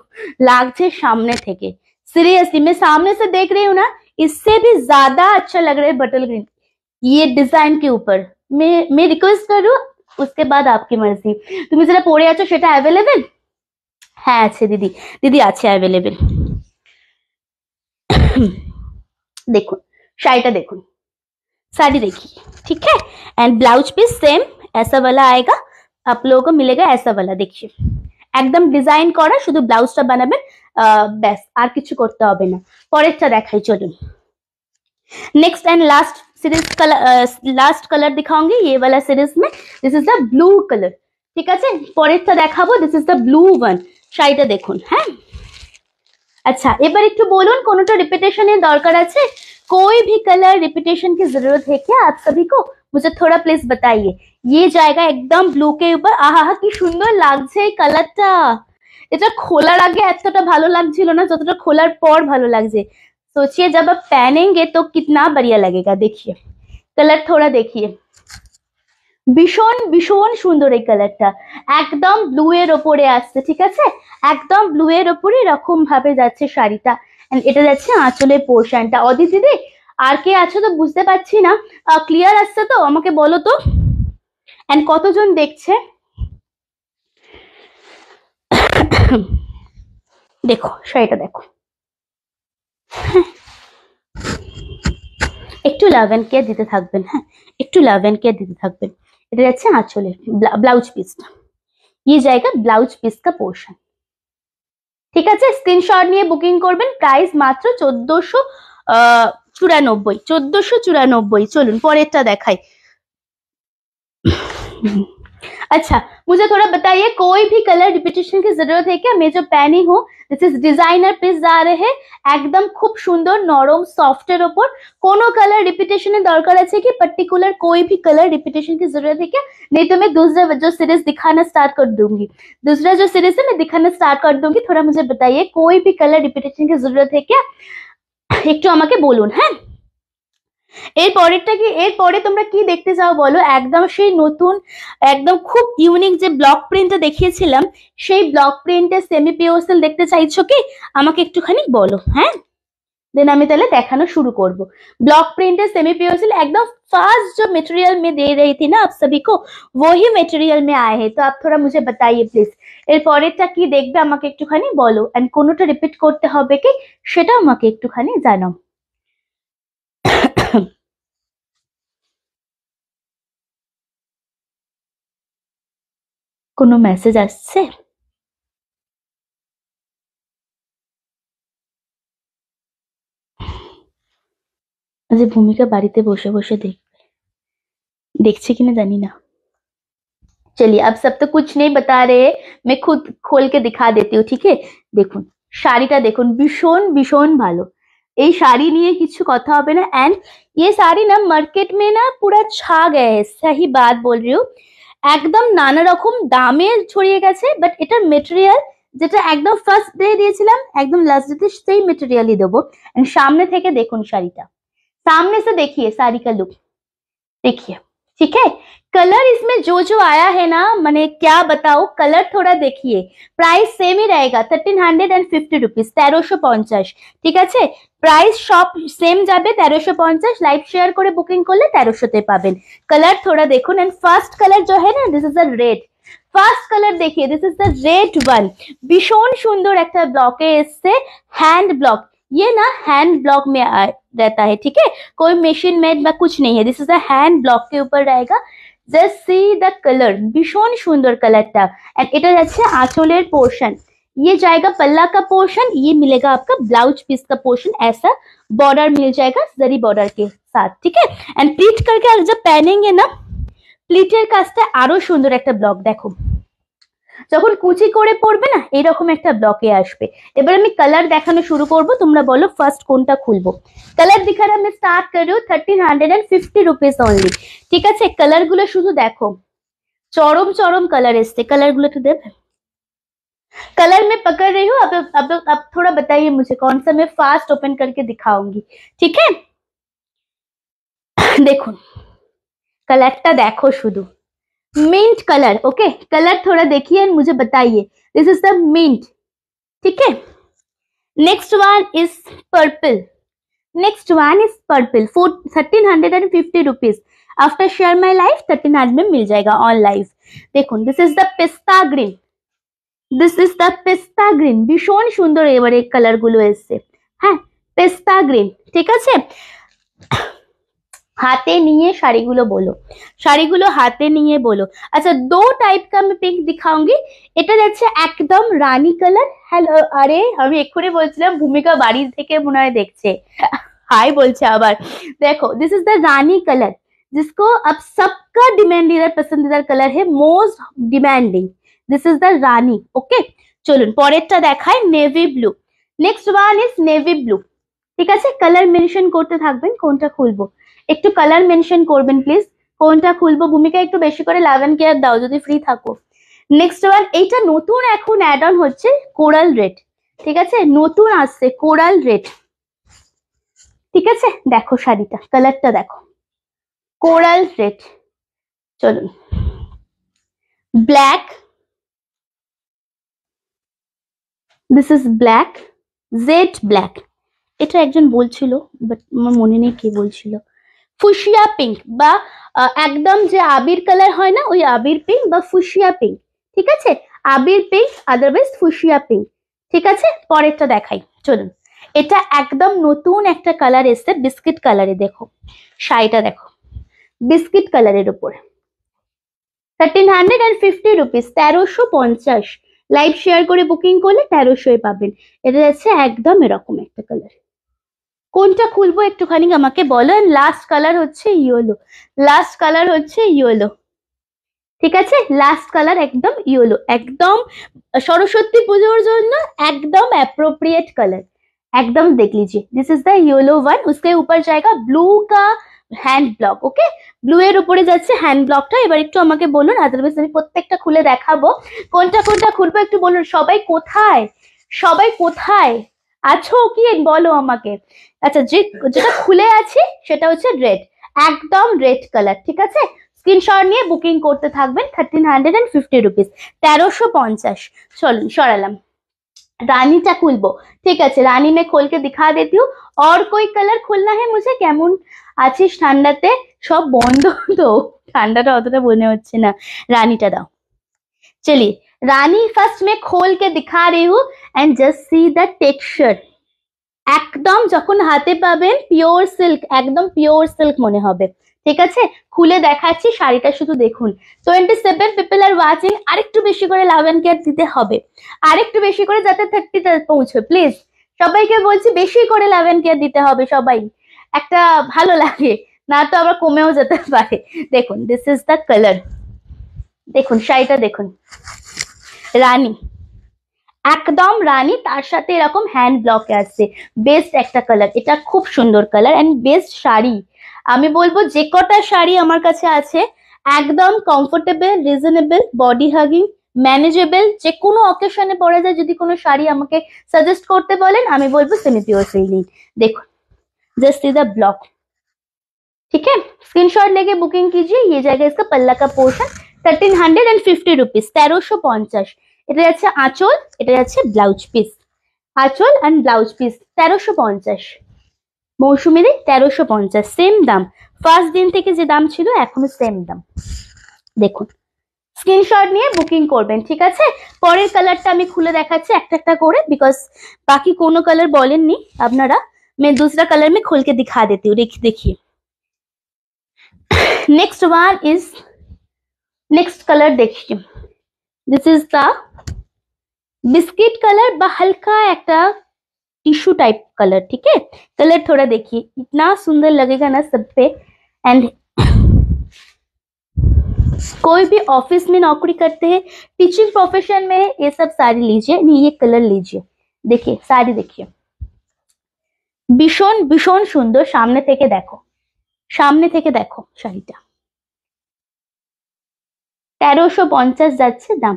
লাগছে সামনে থেকে। सीरियसली मैं सामने से देख रही हूँ ना, इससे भी ज्यादा अच्छा लग रहा है बटल ग्रीन ये डिजाइन के ऊपर। मैं रिक्वेस्ट करूँ, उसके बाद आपकी मर्जी। তুমি যেটা পরে আছো সেটা অ্যাভেলেবেল, হ্যাঁ আছে দিদি, দিদি আছে অ্যাভেলেবেল। देखो शाड़ीটা দেখুন, साड़ी देखिए, ठीक है। एंड ब्लाउज पीस सेम ऐसा वाला आएगा, आप लोगों को मिलेगा ऐसा वाला। देखिए একদম ডিজাইন করা, শুধু ব্লাউজটা বানাবেন, ব্যাস আর কিছু করতে হবে না। পরেরটা দেখাই চলুন। Next and last series colour, last colour दिखाऊंगी ये वाला सीरीज में। This is the blue colour, ঠিক আছে। পরেরটা দেখাবো, this is the blue one. শাড়িটা দেখুন। হ্যাঁ अच्छा এবার একটু বলুন, কোনোটা রিপিটেশনের দরকার আছে? कोई भी कलर रिपीटेशन की जरूरत है क्या आप सभी को? मुझे थोड़ा प्लीज बताइए। ये जाएगा एकदम ब्लू के ऊपर। আহা কি সুন্দর লাগছে এই কালারটা। এটা খোলার আগে এতটা ভালো লাগছিল না যতটা খোলার পর ভালো লাগছে। सोचिए जब आप पहनेंगे तो कितना बढ़िया लगेगा। देखिए कलर थोड़ा देखिए, ভীষণ ভীষণ সুন্দর এই কালারটা, একদম ব্লু এর ওপরে আসছে, ঠিক আছে। একদম ব্লু এর ওপরে এরকম ভাবে যাচ্ছে শাড়িটা, এন্ড এটা যাচ্ছে আঁচলের পোর্শনটা। অদিতি দিদি আর কে আছো তো বুঝতে পারছি না, ক্লিয়ার আসছে তো আমাকে বলো তো, এন্ড কতজন দেখছে। দেখো শাড়িটা দেখো, একটু লাভ এন্ড কেয়ার দিতে থাকবেন। হ্যাঁ একটু লাভ এন্ড কেয়ার দিতে থাকবেন। এটা যাচ্ছে আঁচলের ব্লাউজ পিসটা, ये जाएगा ब्लाउज पीस का पोर्शन, ঠিক আছে। স্ক্রিনশট নিয়ে বুকিং করবেন। প্রাইস মাত্র 1494, 1494। চলুন পরেরটা দেখাই। अच्छा मुझे थोड़ा बताइए, कोई भी कलर रिपीटेशन की जरूरत है क्या? मैं जो पहनी हूँ दिस इज डिजाइनर पीस जा रहे हैं, একদম খুব সুন্দর নরম সফটের ওপর। কোনো কালার रिपीटेशन দরকার আছে কি? पर्टिकुलर कोई भी कलर रिपीटेशन की जरूरत है क्या? नहीं तो मैं दूसरा जो सीरीज दिखाना स्टार्ट कर दूंगी, दूसरा जो सीरीज है मैं दिखाना स्टार्ट कर दूंगी। थोड़ा मुझे बताइए कोई भी कलर रिपीटेशन की जरूरत है क्या, একটু আমাকে বলুন। হ্যাঁ এর পরেরটা কি, এর পরে তোমরা কি দেখতে চাও বলো? একদম সেই নতুন, একদম খুব ইউনিক যে ব্লক প্রিন্টটা দেখিয়েছিলাম, সেই ব্লক প্রিন্টের সেমি পিওর দেখতে চাইছো কি? আমাকে একটুখানি বলো। হ্যাঁ देन আমি তাহলে দেখানো শুরু করব। ब्लॉक प्रिंट है सेमी प्योर सिल्क, एकदम फास्ट जो मटेरियल में दे रही थी ना आप सभी को, वही मटेरियल में आए हैं। तो आप थोड़ा मुझे बताइए प्लीज এর পরেরটা কি দেখবে আমাকে একটুখানি বলো, এন্ড কোনোটা রিপিট করতে হবে কি সেটা আমাকে একটুখানি জানাও। কোনো মেসেজ আসছে? যে ভূমিকা বাড়িতে বসে বসে দেখবে, দেখছে কিনা জানি না। चलिए अब सब तो कुछ नहीं बता रहे, मैं खुद खोल के दिखा देती हूँ, ठीक है। দেখুন শাড়িটা দেখুন, ভীষণ ভীষণ ভালো। এই শাড়ি নিয়ে কিছু কথা হবে না। एंड ये साड़ी ना मार्केट में ना पूरा छा गए है, सही बात बोल रही हूँ। একদম নানা রকম দামে ছড়িয়ে গেছে, বাট এটার মেটেরিয়াল যেটা একদম ফার্স্ট ডে দিয়েছিলাম, একদম লাস্ট ডে সেই মেটেরিয়ালই দেবো। এন্ড সামনে থেকে দেখুন শাড়িটা, सामने से देखिए साड़ी का लुक देखिए, ठीक है। कलर इसमें जो जो आया है ना, मैंने क्या बताओ, कलर थोड़ा देखिए। प्राइस सेम ही रहेगा 1350 रुपीज, 1350, ঠিক আছে। প্রাইস সব সেম যাবে 1350। লাইভ শেয়ার করে বুকিং করলে 1300 পাবেন। কালার थोड़ा দেখুন। एंड फर्स्ट कलर जो है ना this is a red, first colour দেখিয়ে, this is the red one. ভীষণ সুন্দর একটা ব্লকে এসছে, হ্যান্ড ব্লক। ये ना हैंड ब्लॉक में रहता है, ठीक है, कोई मशीन मेड বা कुछ नहीं है। This is a hand block के ऊपर रहेगा। जस्ट सी द कलर, ভীষণ সুন্দর কালারটা। एंड এটা যাচ্ছে আঁচলের পোর্শন, ये जाएगा पल्ला का पोर्शन, ये मिलेगा आपका ब्लाउज पीस का पोर्शन। ऐसा बॉर्डर मिल जाएगा जरी बॉर्डर के साथ, ठीक है। एंड प्लीट करके जब पहनेंगे ना, প্লিটের কাজটা আরো সুন্দর একটা ব্লক। দেখো যখন কুচি করে পড়বে না এইরকম একটা ব্লকে আসবে। এবার আমি কালার দেখানো শুরু করব, তোমরা বলো ফার্স্ট কোনটা খুলবো। কালার দেখার আমি স্টার্ট করি 1350 रुपीज ओनली, ঠিক আছে। কালার গুলো শুধু দেখো, চরম চরম কালার এসছে। কালার গুলো একটু দেবে। कलर में पकड़ रही हूँ। अब थोड़ा बताइए मुझे कौन सा मैं फास्ट ओपन करके दिखाऊंगी, ठीक है। देखो कलरটা দেখো শুধু, मिंट कलर, ओके। कलर थोड़ा देखिए एंड मुझे बताइए, दिस इज द मिंट, ठीक है। Next one is purple, next one is purple, 1350 rupees. After share my life 1300 में मिल जाएगा ऑन लाइफ। देखो दिस इज द पिस्ता green, this is the pista green, ভীষণ সুন্দর এবারে কালার গুলো এসছে। হ্যাঁ, পেস্তা গ্রিন, ঠিক আছে। हाथे निये শাড়িগুলো বলো, শাড়িগুলো হাতে নিয়ে বলো। আচ্ছা, দো টাইপ का मैं পিঙ্ক दिखाऊंगी। এটা যাচ্ছে একদম রানী কালার। হ্যালো, আরে আমি এক্ষুনি বলছিলাম ভূমিকা বাড়ি থেকে মনে হয় দেখছে, हाय बोलছে আবার। देखो, this is the Rani colour, जिसको अब सबका डिमांडियर पसंदीदा कलर है, most demanding. This is the Rani. Okay, চলুন পরেরটা দেখাই, navy blue. Next one is navy blue. ঠিক আছে, কালার মেনশন করতে থাকবেন কোনটা খুলবো, একটু কালার মেনশন করবেন প্লিজ, কোনটা খুলবো। ভূমিকা একটু বেশি করে লাভ এন্ড কেয়ার দাও যদি ফ্রি থাকো। নেক্সট ওয়ান, এইটা নতুন এখন অ্যাড অন হচ্ছে, কোরাল রেড। ঠিক আছে, নতুন আসছে কোরাল রেড। ঠিক আছে, দেখো শাড়িটা, কালারটা দেখো, কোরাল রেড। চলুন, black, this is black, jet black. এটা একজন বলছিল, বাট আমার মনে নেই কে বলছিল। ফুশিয়া পিঙ্ক বা একদম যে আবির কালার হয় না, ওই আবির পিঙ্ক বা ফুশিয়া পিঙ্ক। ঠিক আছে, আবির পিঙ্ক, আদারওয়াইজ ফুশিয়া পিঙ্ক। ঠিক আছে, পরেরটা দেখাই, চলুন। এটা একদম নতুন একটা কালার এসছে, বিস্কিট কালারে। দেখো শাড়িটা দেখো, বিস্কিট কালারের উপর, 1350 রুপিস, 1350। লাইভ শেয়ার করে বুকিং করলে 1300 পাবেন। এটা যাচ্ছে একদম এরকম একটা কালার। কোনটা খুলবো একটুখানি আমাকে বলো। লাস্ট কালার হচ্ছে ইয়েলো, লাস্ট কালার হচ্ছে ইয়েলো। ঠিক আছে, লাস্ট কালার একদম ইয়েলো, একদম সরস্বতী পুজোর জন্য একদম অ্যাপ্रोप्रिएट कलर। एकदम देख लीजिए, this is the yellow one. उसके ऊपर जाएगा ब्लू का হ্যান্ড ব্লক। ওকে, ব্লু এর উপরে যাচ্ছে হ্যান্ড ব্লকটা। এবার একটু আমাকে বলুন, আদারওয়াইজ আমি প্রত্যেকটা খুলে দেখাবো। কোনটা কোনটা খুলবো একটু বলুন। সবাই কোথায়, সবাই কোথায় আছো কি বলো আমাকে। আচ্ছা, যেটা খুলে আছে সেটা হচ্ছে রেড, একদম রেড কালার। ঠিক আছে, স্ক্রিনশট নিয়ে বুকিং করতে থাকবেন। 1350 রুপিস, 1350। চলুন সরালাম, রানীটা খুলবো। ঠিক আছে, রানী में खोल के दिखा देती हूँ। और कोई कलर खोलना है मुझे। কেমন আছিস ঠান্ডাতে? সব বন্ধ তো, ঠান্ডাটা অতটা মনে হচ্ছে না। রানীটা দাও। चलिए, रानी फर्स्ट में खोल के दिखा रही हूँ and just see the texture. একদম যখন হাতে পাবেন পিওর সিল্ক, একদম পিওর সিল্ক মনে হবে। ঠিক আছে, খুলে দেখাচ্ছি শাড়িটা, শুধু দেখুন। 27 পিপল আর ওয়াচিং, আরেকটু বেশি করে লাভ এন্ড কেয়ার দিতে হবে, আরেকটু বেশি করে, যাতে 30টা পৌঁছে। প্লিজ সবাইকে বলছি, বেশি করে লাভ এন্ড কেয়ার দিতে হবে সবাই, একটা ভালো লাগে, না তো আবার কমেও যেতে পারে। দেখুন, দিস ইজ দ্য কালার, দেখুন শাড়িটা দেখুন, রানী, একদম রানী, তার সাথে এরকম হ্যান্ড ব্লকে আসছে। বেস্ট একটা কালার, এটা খুব সুন্দর কালার এন্ড বেস্ট শাড়ি। আমি বলবো যে কটা শাড়ি আমার কাছে আছে, একদম comfortable, reasonable, body hugging, manageable, যে কোনো অকেশনে পরা যায়। যদি কোনো শাড়ি আমাকে সাজেস্ট করতে বলেন, আমি বলবো সেমি পিওর সিল্ক নিন। দেখুন, जस्ट सी द ब्लॉक। ठीक है, स्क्रीनशॉट लेके बुकिंग कीजिए। ये जाएगा इसका पल्ला का पोर्शन, 1350 रुपीज, 1350। এটা যাচ্ছে আঁচল, এটা যাচ্ছে ব্লাউজ পিস, আঁচল এন্ড ব্লাউজ পিস 1350। মৌসুমীর 1350, সেম দাম। ফার্স্ট দিন থেকে যে দাম ছিল এখনো সেম দাম। দেখুন, স্ক্রিনশট নিয়ে বুকিং করবেন। ঠিক আছে, পরের কালারটা আমি খুলে দেখাচ্ছি একটা একটা করে, बिकॉज बाकी কোনো কালার বলেননি আপনারা। मैं दूसरा कलर में खोल के दिखा देती हूँ। देखिए, next one is, next colour देखिए, this is the biscuit colour বা हल्का একটা टिश्यू टाइप कलर। ठीक है, कलर थोड़ा देखिए, इतना सुंदर लगेगा ना सब पे। एंड कोई भी ऑफिस में नौकरी करते हैं, टीचिंग प्रोफेशन में, ये सब साड़ी लीजिए, नहीं ये कलर लीजिए। देखिए साड़ी देखिए, ভীষণ ভীষণ সুন্দর। সামনে থেকে দেখো, সামনে থেকে দেখো শাড়িটা। 1350 যাচ্ছে দাম,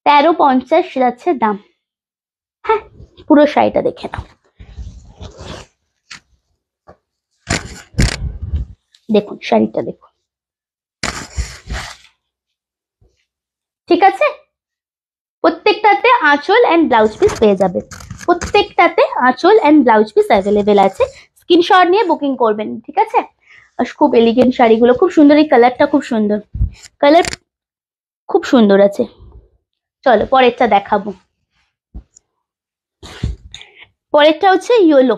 1350 যাচ্ছে দাম। হ্যাঁ, পুরো শাড়িটা দেখে নাও। দেখুন শাড়িটা দেখুন। ঠিক আছে, প্রত্যেকটাতে আঁচল এন্ড ব্লাউজ পিস পেয়ে যাবে, প্রত্যেকটাতে আঁচল এন্ড ব্লাউজ পিস অ্যাভেলেবেল আছে। স্ক্রিনশট নিয়ে বুকিং করবেন। ঠিক আছে, খুব এলিগেন্ট শাড়িগুলো, খুব সুন্দর। এই কালারটা খুব সুন্দর, কালার খুব সুন্দর আছে। চলো পরেরটা দেখাবো। পরেরটা হচ্ছে ইয়েলো।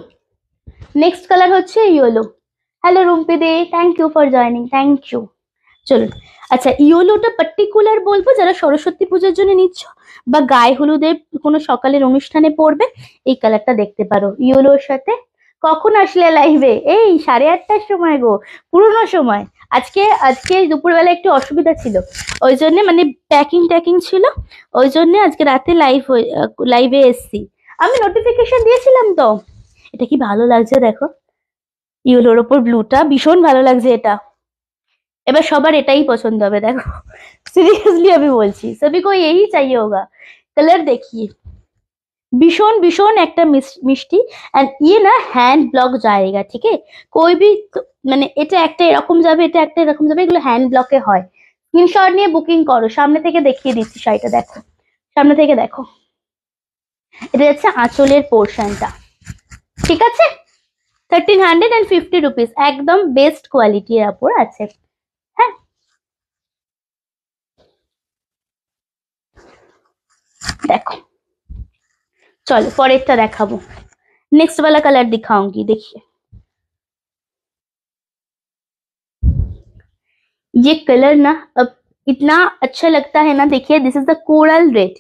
নেক্সট কালার হচ্ছে yellow. Hello Rumpi Dey, thank you for joining, thank you. চলুন, আচ্ছা ইয়েলোটা পার্টিকুলার বলবো যারা সরস্বতী পুজোর জন্য নিচ্ছ বা গায়ে হলুদের কোনো সকালের অনুষ্ঠানে পড়বে, এই কালারটা দেখতে পারো ইয়েলোর সাথে। কখন আসলে লাইভে? এই 8:30টার সময় গো, পুরোনো সময়। আজকে আজকে দুপুরবেলা একটু অসুবিধা ছিল, ওই জন্য মানে প্যাকিং ছিল, ওই জন্য আজকে রাতে লাইভে এসছি। আমি নোটিফিকেশন দিয়েছিলাম তো। এটা কি ভালো লাগছে দেখো, ইয়েলোর ওপর ব্লুটা ভীষণ ভালো লাগছে এটা। এবার সবার এটাই পছন্দ হবে দেখো, সিরিয়াসলি আমি বলছি, সবই কো यही चाहिए होगा। কালার দেখিয়ে ভীষণ ভীষণ একটা মিষ্টি। এন্ড ইয়ে না হ্যান্ড ব্লক জায়গা, ঠিক আছে कोई भी মানে এটা একটা এরকম যাবে, এটা একটা এরকম যাবে, এগুলো হ্যান্ড ব্লকে হয়। স্ক্রিনশট নিয়ে বুকিং করো। সামনে থেকে দেখিয়ে দিচ্ছি শাড়িটা, দেখো সামনে থেকে দেখো, এটা হচ্ছে আঁচলের পোর্শনটা, ঠিক আছে। 1350 রুপিস, একদম বেস্ট কোয়ালিটির উপর আছে। হ্যাঁ देखो, चलो परेरटा देखाबो। नेक्स्ट वाला कलर दिखाऊंगी, देखिए ये कलर ना अब इतना अच्छा लगता है ना। देखिए this is the coral red.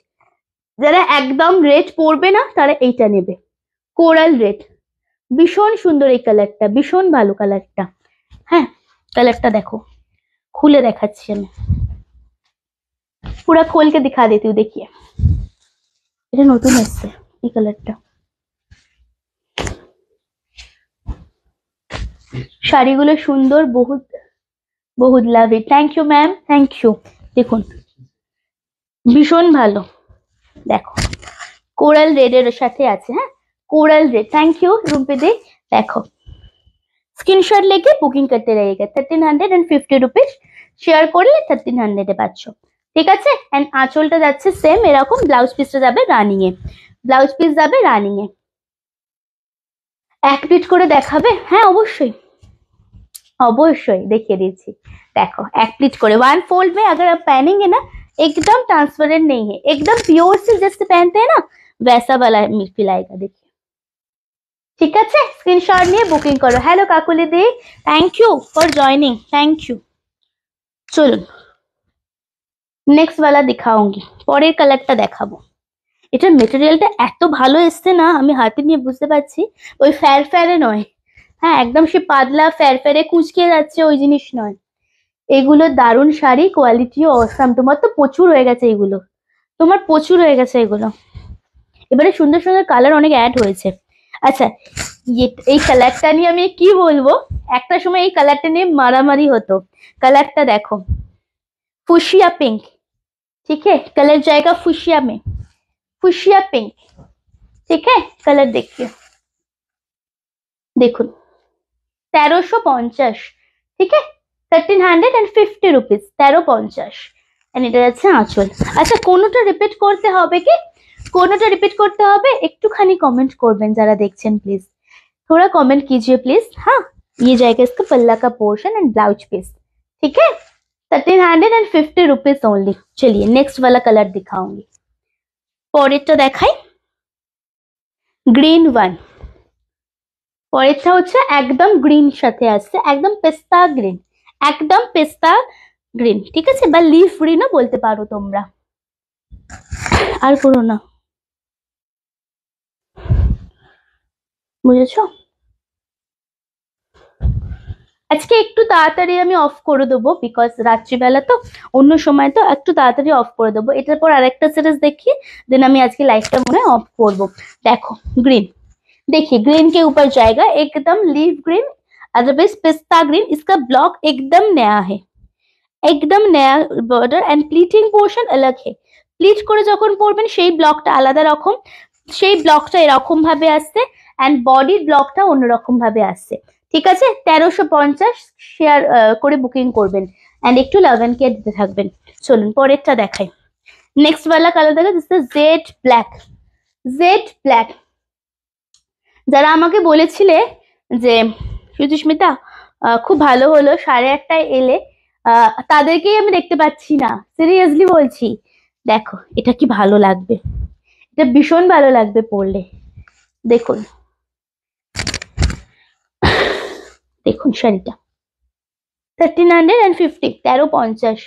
যারা একদম রেড পরবে না তারা এইটা নেবে, কোরাল রেড। ভীষণ সুন্দর এই কালারটা, ভীষণ ভালো কালারটা। হ্যাঁ কালারটা দেখো, খুলে দেখাচ্ছি আমি, পুরা खोल के दिखा देती हूँ। देखिए এটা নতুন এসেছে এই কালারটা। শাড়িগুলো সুন্দর, বহুত বহুত love it. Thank you ma'am, thank you. দেখুন ভীষণ ভালো, দেখো কোরাল রেডের সাথে আছে। হ্যাঁ कोरल रेड, थैंक यू रूपी दे। देखो स्क्रीनशॉट लेके बुकिंग करते रहिएगा। 1350 রুপিস শেয়ার করলে 1300 এ পাচ্ছ, ঠিক আছে। এন্ড আঁচলটা যাচ্ছে সেম এরকম, ব্লাউজ পিসটা যাবে রানিং এ, ব্লাউজ পিস যাবে রানিং এ। এক পিট করে দেখাবে? হ্যাঁ অবশ্যই অবশ্যই देখিয়ে দিচ্ছি। देखो एक प्लीट करे, वन फोल्ड में अगर आप पहनेंगे ना एकदम ट्रांसपेरेंट नहीं है, एकदम प्योर से जैसे पहनते हैं ना वैसा वाला फील आएगा। देखिए ठीक है, स्क्रीनशॉट लिए बुकिंग करो। Hello Kakuli the, thank you for joining, thank you. चलो नेक्स्ट वाला दिखाऊंगी, পরের কালারটা দেখাবো। এটার মেটেরিয়ালটা এত ভালো এসছে না, আমি হাতে নিয়ে বুঝতে পারছি ওই ফ্যারফ্যারে নয়। হ্যাঁ একদম সে পাতলা ফ্যারফ্যারে কুঁচকে যাচ্ছে ওই জিনিস নয়। এগুলো দারুণ শাড়ি, কোয়ালিটিও অসাম। তোমার তো প্রচুর হয়ে গেছে এগুলো, তোমার প্রচুর হয়ে গেছে এগুলো। এবারে সুন্দর সুন্দর কালার অনেক অ্যাড হয়েছে। আচ্ছা এই কালারটা নিয়ে আমি কি বলবো, একটা সময় এই কালারটা নিয়ে মারামারি হতো। কালারটা দেখো ফুশিয়া पिंक, ठीक है कलर जाएगा फुशिया में, फुशिया पिंक, ठीक है। कलर देखिए, देखুন 1350, ঠিক আছে 1350 রুপিস, 1350। এন্ড এটা যাচ্ছে আঁচল। আচ্ছা কোনোটা রিপিট করতে হবে কি, কোনোটা রিপিট করতে হবে একটুখানি কমেंट করবেন যারা দেখছেন, প্লিজ थोड़ा कमेंट कीजिए प्लीज। हाँ ये जाएगा इसका पल्ला का पोर्शन एंड ब्लाउज पीस, ठीक है 1350 रुपीज ओनली। चलिए नेक्स्ट वाला कलर दिखाऊंगी। পরেরটা দেখাই, গ্রিন ওয়ান। পরেরটা হচ্ছে একদম গ্রিন সাথে আসছে, একদম পেস্তা গ্রিন, একদম পেস্তা গ্রিন, ঠিক আছে, বা লিফ গ্রিনও বলতে পারো তোমরা। আর করো না, বুঝেছো। আজকে একটু তাড়াতাড়ি আমি অফ করে দেবো, বিকজ রাত্রিবেলা তো, অন্য সময় তো একটু তাড়াতাড়ি অফ করে দেবো। এটার পর আরেকটা সিরিজ দেখি, দেন আমি আজকে লাইভটা মনে হয় অফ করবো। দেখো গ্রিন, देखिए ग्रीन के ऊपर जाएगा एकदम लीफ ग्रीन, अदरवाइज पिस्ता ग्रीन। इसका ब्लॉक एकदम नया है, एकदम नया बॉर्डर एंड प्लीटिंग पोर्शन अलग है। প্লিট করে যখন পরবেন সেই ব্লকটা আলাদা রকম, সেই ব্লকটা এরকম ভাবে আসছে এন্ড বডির ব্লকটা অন্যরকম ভাবে আসছে, ঠিক আছে। 1350 শেয়ার করে বুকিং করবেন এন্ড একটু লাভ এন্ড কেয়ার দিতে থাকবেন। চলুন পরেরটা দেখাই। নেক্সট वाला কালার দেখা this jet black, jet black. যারা আমাকে বলেছিলে যে সুচিস্মিতা খুব ভালো হলো 8:30টায় এলে, তাদেরকেই আমি দেখতে পাচ্ছি না, সিরিয়াসলি বলছি। দেখো এটা কি ভালো লাগবে, এটা ভীষণ ভালো লাগবে পরলে। দেখুন, দেখুন শাড়িটা 1350, 1350।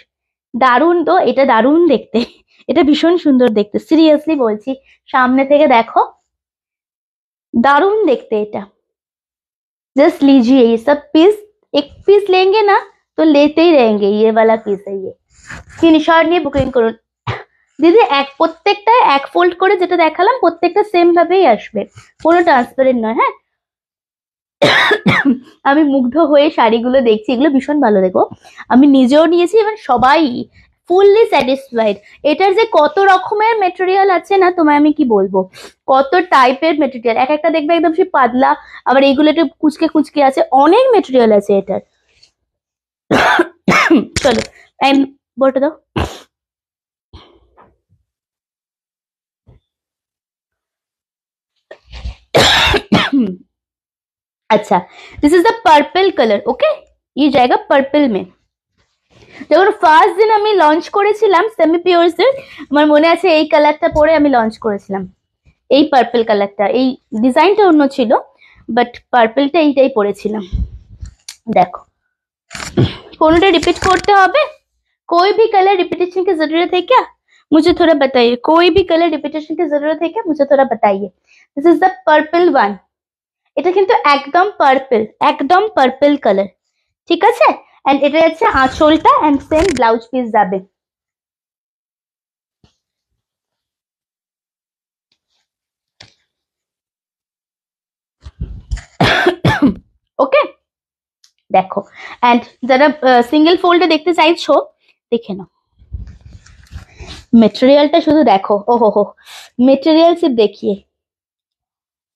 দারুণ তো, এটা দারুণ দেখতে, এটা ভীষণ সুন্দর দেখতে, সিরিয়াসলি বলছি। সামনে থেকে দেখো, दारुण देखते এটা। जस्ट लीजिए ये सब पीस, एक पीस लेंगे ना तो लेते ही रहेंगे, ये वाला पीस है ये। স্ক্রিনশট নিয়ে বুকিং করুন দিদি। প্রত্যেকটা এক ফোল্ড করে যেটা দেখালাম প্রত্যেকটা সেম ভাবেই আসবে, কোনো ট্রান্সপারেন্ট নয়। হ্যাঁ, আমি মুগ্ধ হয়ে শাড়িগুলো দেখছি, এগুলো ভীষণ ভালো। দেখো আমি নিজেও নিয়েছি এবং সবাই ফুললি স্যাটিসফাইড। এটার যে কত রকমের মেটেরিয়াল আছে না, তোমায় আমি কি বলবো, কত টাইপের মেটেরিয়াল। এক একটা দেখবে একদম সে পাতলা, আবার এইগুলো একটু কুচকে কুচকে আছে, অনেক মেটেরিয়াল আছে এটার। চলো বলতে দাও। अच्छा, this is the purple colour. Okay, ये जाएगा पर्पल में। যখন ফার্স্ট দিন আমি লঞ্চ করেছিলাম সেমি পিওরসের, আমার মনে আছে এই কালারটা পরে আমি লঞ্চ করেছিলাম, এই পার্পল কালারটা। এই ডিজাইনটা অন্য ছিল, বাট পার্পলটা এইটাই পরেছিলাম। দেখো কোনটা রিপিট করতে হবে? कोई भी कलर रिपीटेशन की जरूरत है क्या? मुझे थोड़ा बताइए। कोई भी कलर रिपीटेशन की जरूरत है क्या? मुझे थोड़ा बताइए। This is the purple one. এটা কিন্তু একদম পার্পল, একদম পার্পল কালার, ঠিক আছে। এন্ড এটা হচ্ছে আঁচলটা, এন্ড সেম ব্লাউজ পিস যাবে। ওকে, দেখো। এন্ড যারা সিঙ্গেল ফোল্ডে দেখতে চাইছো দেখে নাও, मटेरियलটা শুধু দেখো। ओहो हो, मटेरियल सिर्फ देखिए,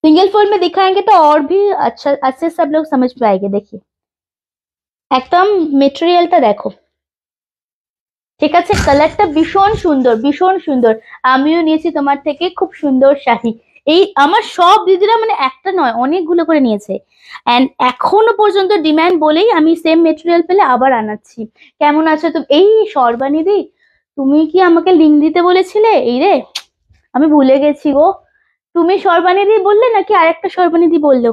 सिंगल फोल्ड में दिखाएंगे तो और भी अच्छा अच्छे सब लोग समझ पाएंगे। देखिए একদম মেটেরিয়ালটা দেখো, ঠিক আছে। কালারটা ভীষণ সুন্দর, ভীষণ সুন্দর। আমিও নিয়েছি তোমার থেকে খুব সুন্দর শাড়ি। এই আমার সব দিদিরা মানে একটা নয় অনেকগুলো করে নিয়েছে, এন্ড এখনো পর্যন্ত ডিমান্ড বলেই আমি সেম মেটেরিয়াল পেলে আবার আনাচ্ছি। কেমন আছো তুমি? এই সর্বানিধি, তুমি কি আমাকে লিঙ্ক দিতে বলেছিলে? এই রে, আমি ভুলে গেছি গো। তুমি সর্বানিধি বললে নাকি আরেকটা সর্বানিধি বললো?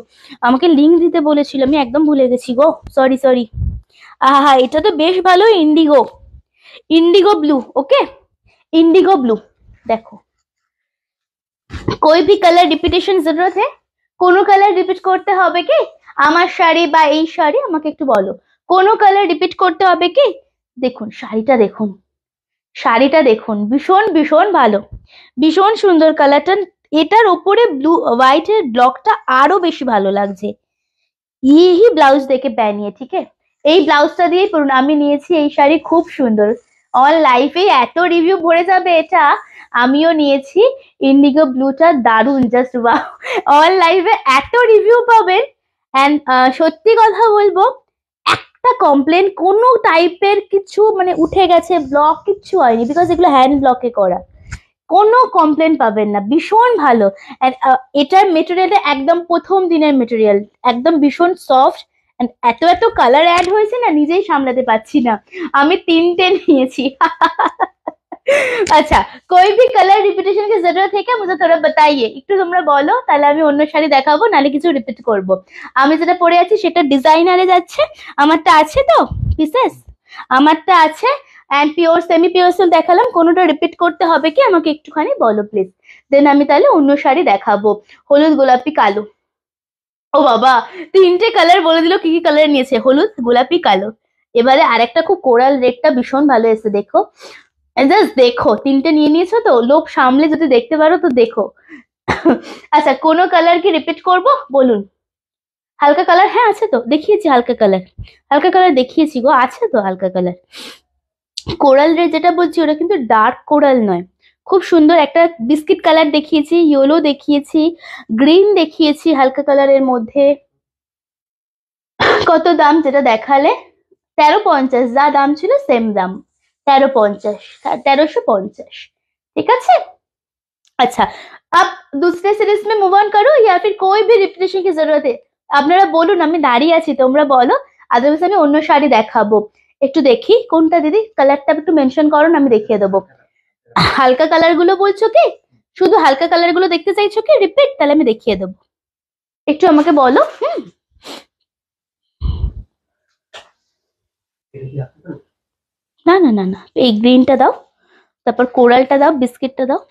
আমাকে লিঙ্ক দিতে বলেছিল, আমি একদম ভুলে গেছি গো, সরি সরি। আহা, এটা তো বেশ ভালো, Indigo, Indigo blue. Okay, Indigo blue. देखो कोई भी कलर रिपिटेशन जरूरत है? কোনো কালার রিপিট করতে হবে কি? আমার শাড়ি বা এই শাড়ি আমাকে একটু বলো, কোনো কালার রিপিট করতে হবে কি? দেখুন শাড়িটা, দেখুন শাড়িটা, দেখুন ভীষণ ভীষণ ভালো, ভীষণ সুন্দর কালারটা। এটার উপরে ব্লু হোয়াইট এর ব্লকটা আরো বেশি ভালো লাগছে। यही ব্লাউজ দেখে বানিয়ে, ঠিক আছে। এই ব্লাউজটা দিয়েই পরুন। আমি নিয়েছি এই শাড়ি, খুব সুন্দর। অল লাইফে এত রিভিউ ভরে যাবে এটা। আমিও নিয়েছি ইন্ডিগো ব্লুটা, দারুন, জাস্ট ওয়াও। অল লাইফে এত রিভিউ পাবেন। এন্ড সত্যি কথা বলবো, একটা কমপ্লেন কোনো টাইপের কিছু মানে উঠে গেছে ব্লক কিচ্ছু হয়নি, বিকজ এগুলো হ্যান্ড ব্লকে করা। কোনো কমপ্লেন পাবেন না, ভীষণ ভালো। এটার মেটেরিয়ালটা একদম প্রথম দিনের মেটেরিয়াল, একদম ভীষণ সফট। এত এত কালার অ্যাড হয়েছে না, নিজেই সামলাতে পারছি না। আমি 3টে নিয়েছি। আচ্ছা, कोई भी कलर रिपीटेशन की जरूरत है क्या? मुझे थोड़ा बताइए। একটু তোমরা বলো, তাহলে আমি অন্য শাড়ি দেখাবো, নালে কিছু রিপিট করব। আমি যেটা পরে আছি সেটা ডিজাইনারে যাচ্ছে। আমারটা আছে তো পিসেস, আমারটা আছে। And pure semi pure silk দেখালাম, কোনোটা রিপিট করতে হবে কি আমাকে একটুখানি বলো প্লিজ, দেন আমি তাহলে অন্য শাড়ি দেখাবো। হলুদ, গোলাপি, কালো। ও বাবা, 3টে কালার বলে দিল, কি কি কালার নিয়েছে? হলুদ, গোলাপি, কালো। এবারে আরেকটা খুব কোরাল রেডটা ভীষণ ভালো এসে, দেখো জাস্ট দেখো। 3টে নিয়ে নিয়েছো তো, লোভ সামলে যদি দেখতে পারো তো দেখো। আচ্ছা, কোনো কালার কি রিপিট করব বলুন? হালকা কালার, হ্যাঁ আছে তো, দেখিয়েছি হালকা কালার, হালকা কালার দেখিয়েছি গো, আছে তো হালকা কালার। কোরাল রেড যেটা বলছি ওটা কিন্তু ডার্ক কোরাল নয়, খুব সুন্দর একটা বিস্কিট কালার দেখিয়েছি, ইয়েলো দেখিয়েছি, গ্রিন দেখিয়েছি হালকা কালারের মধ্যে। কত দাম যেটা দেখালে? 1350, যা দাম ছিল সেম দাম, 1350, 1350, ঠিক আছে। अच्छा, अब दूसरे सीरीज में मूव ऑन करो या फिर कोई भी रिपीटेशन की जरूरत है? আপনারা বলুন, আমি দাঁড়িয়ে আছি, তোমরা বলো, আদারওয়াইজ আমি অন্য শাড়ি দেখাবো। একটু দেখি কোনটা দিদি, কালারটা একটু মেনশন করো, আমি দেখিয়ে দেবো। হালকা কালার গুলো বলছো কি? শুধু হালকা কালার গুলো দেখতে চাইছো কি রিপিট? তাহলে আমি দেখিয়ে দেবো, একটু আমাকে বলো। না না না না, এই গ্রিনটা দাও, তারপর কোরালটা দাও, বিস্কিটটা দাও।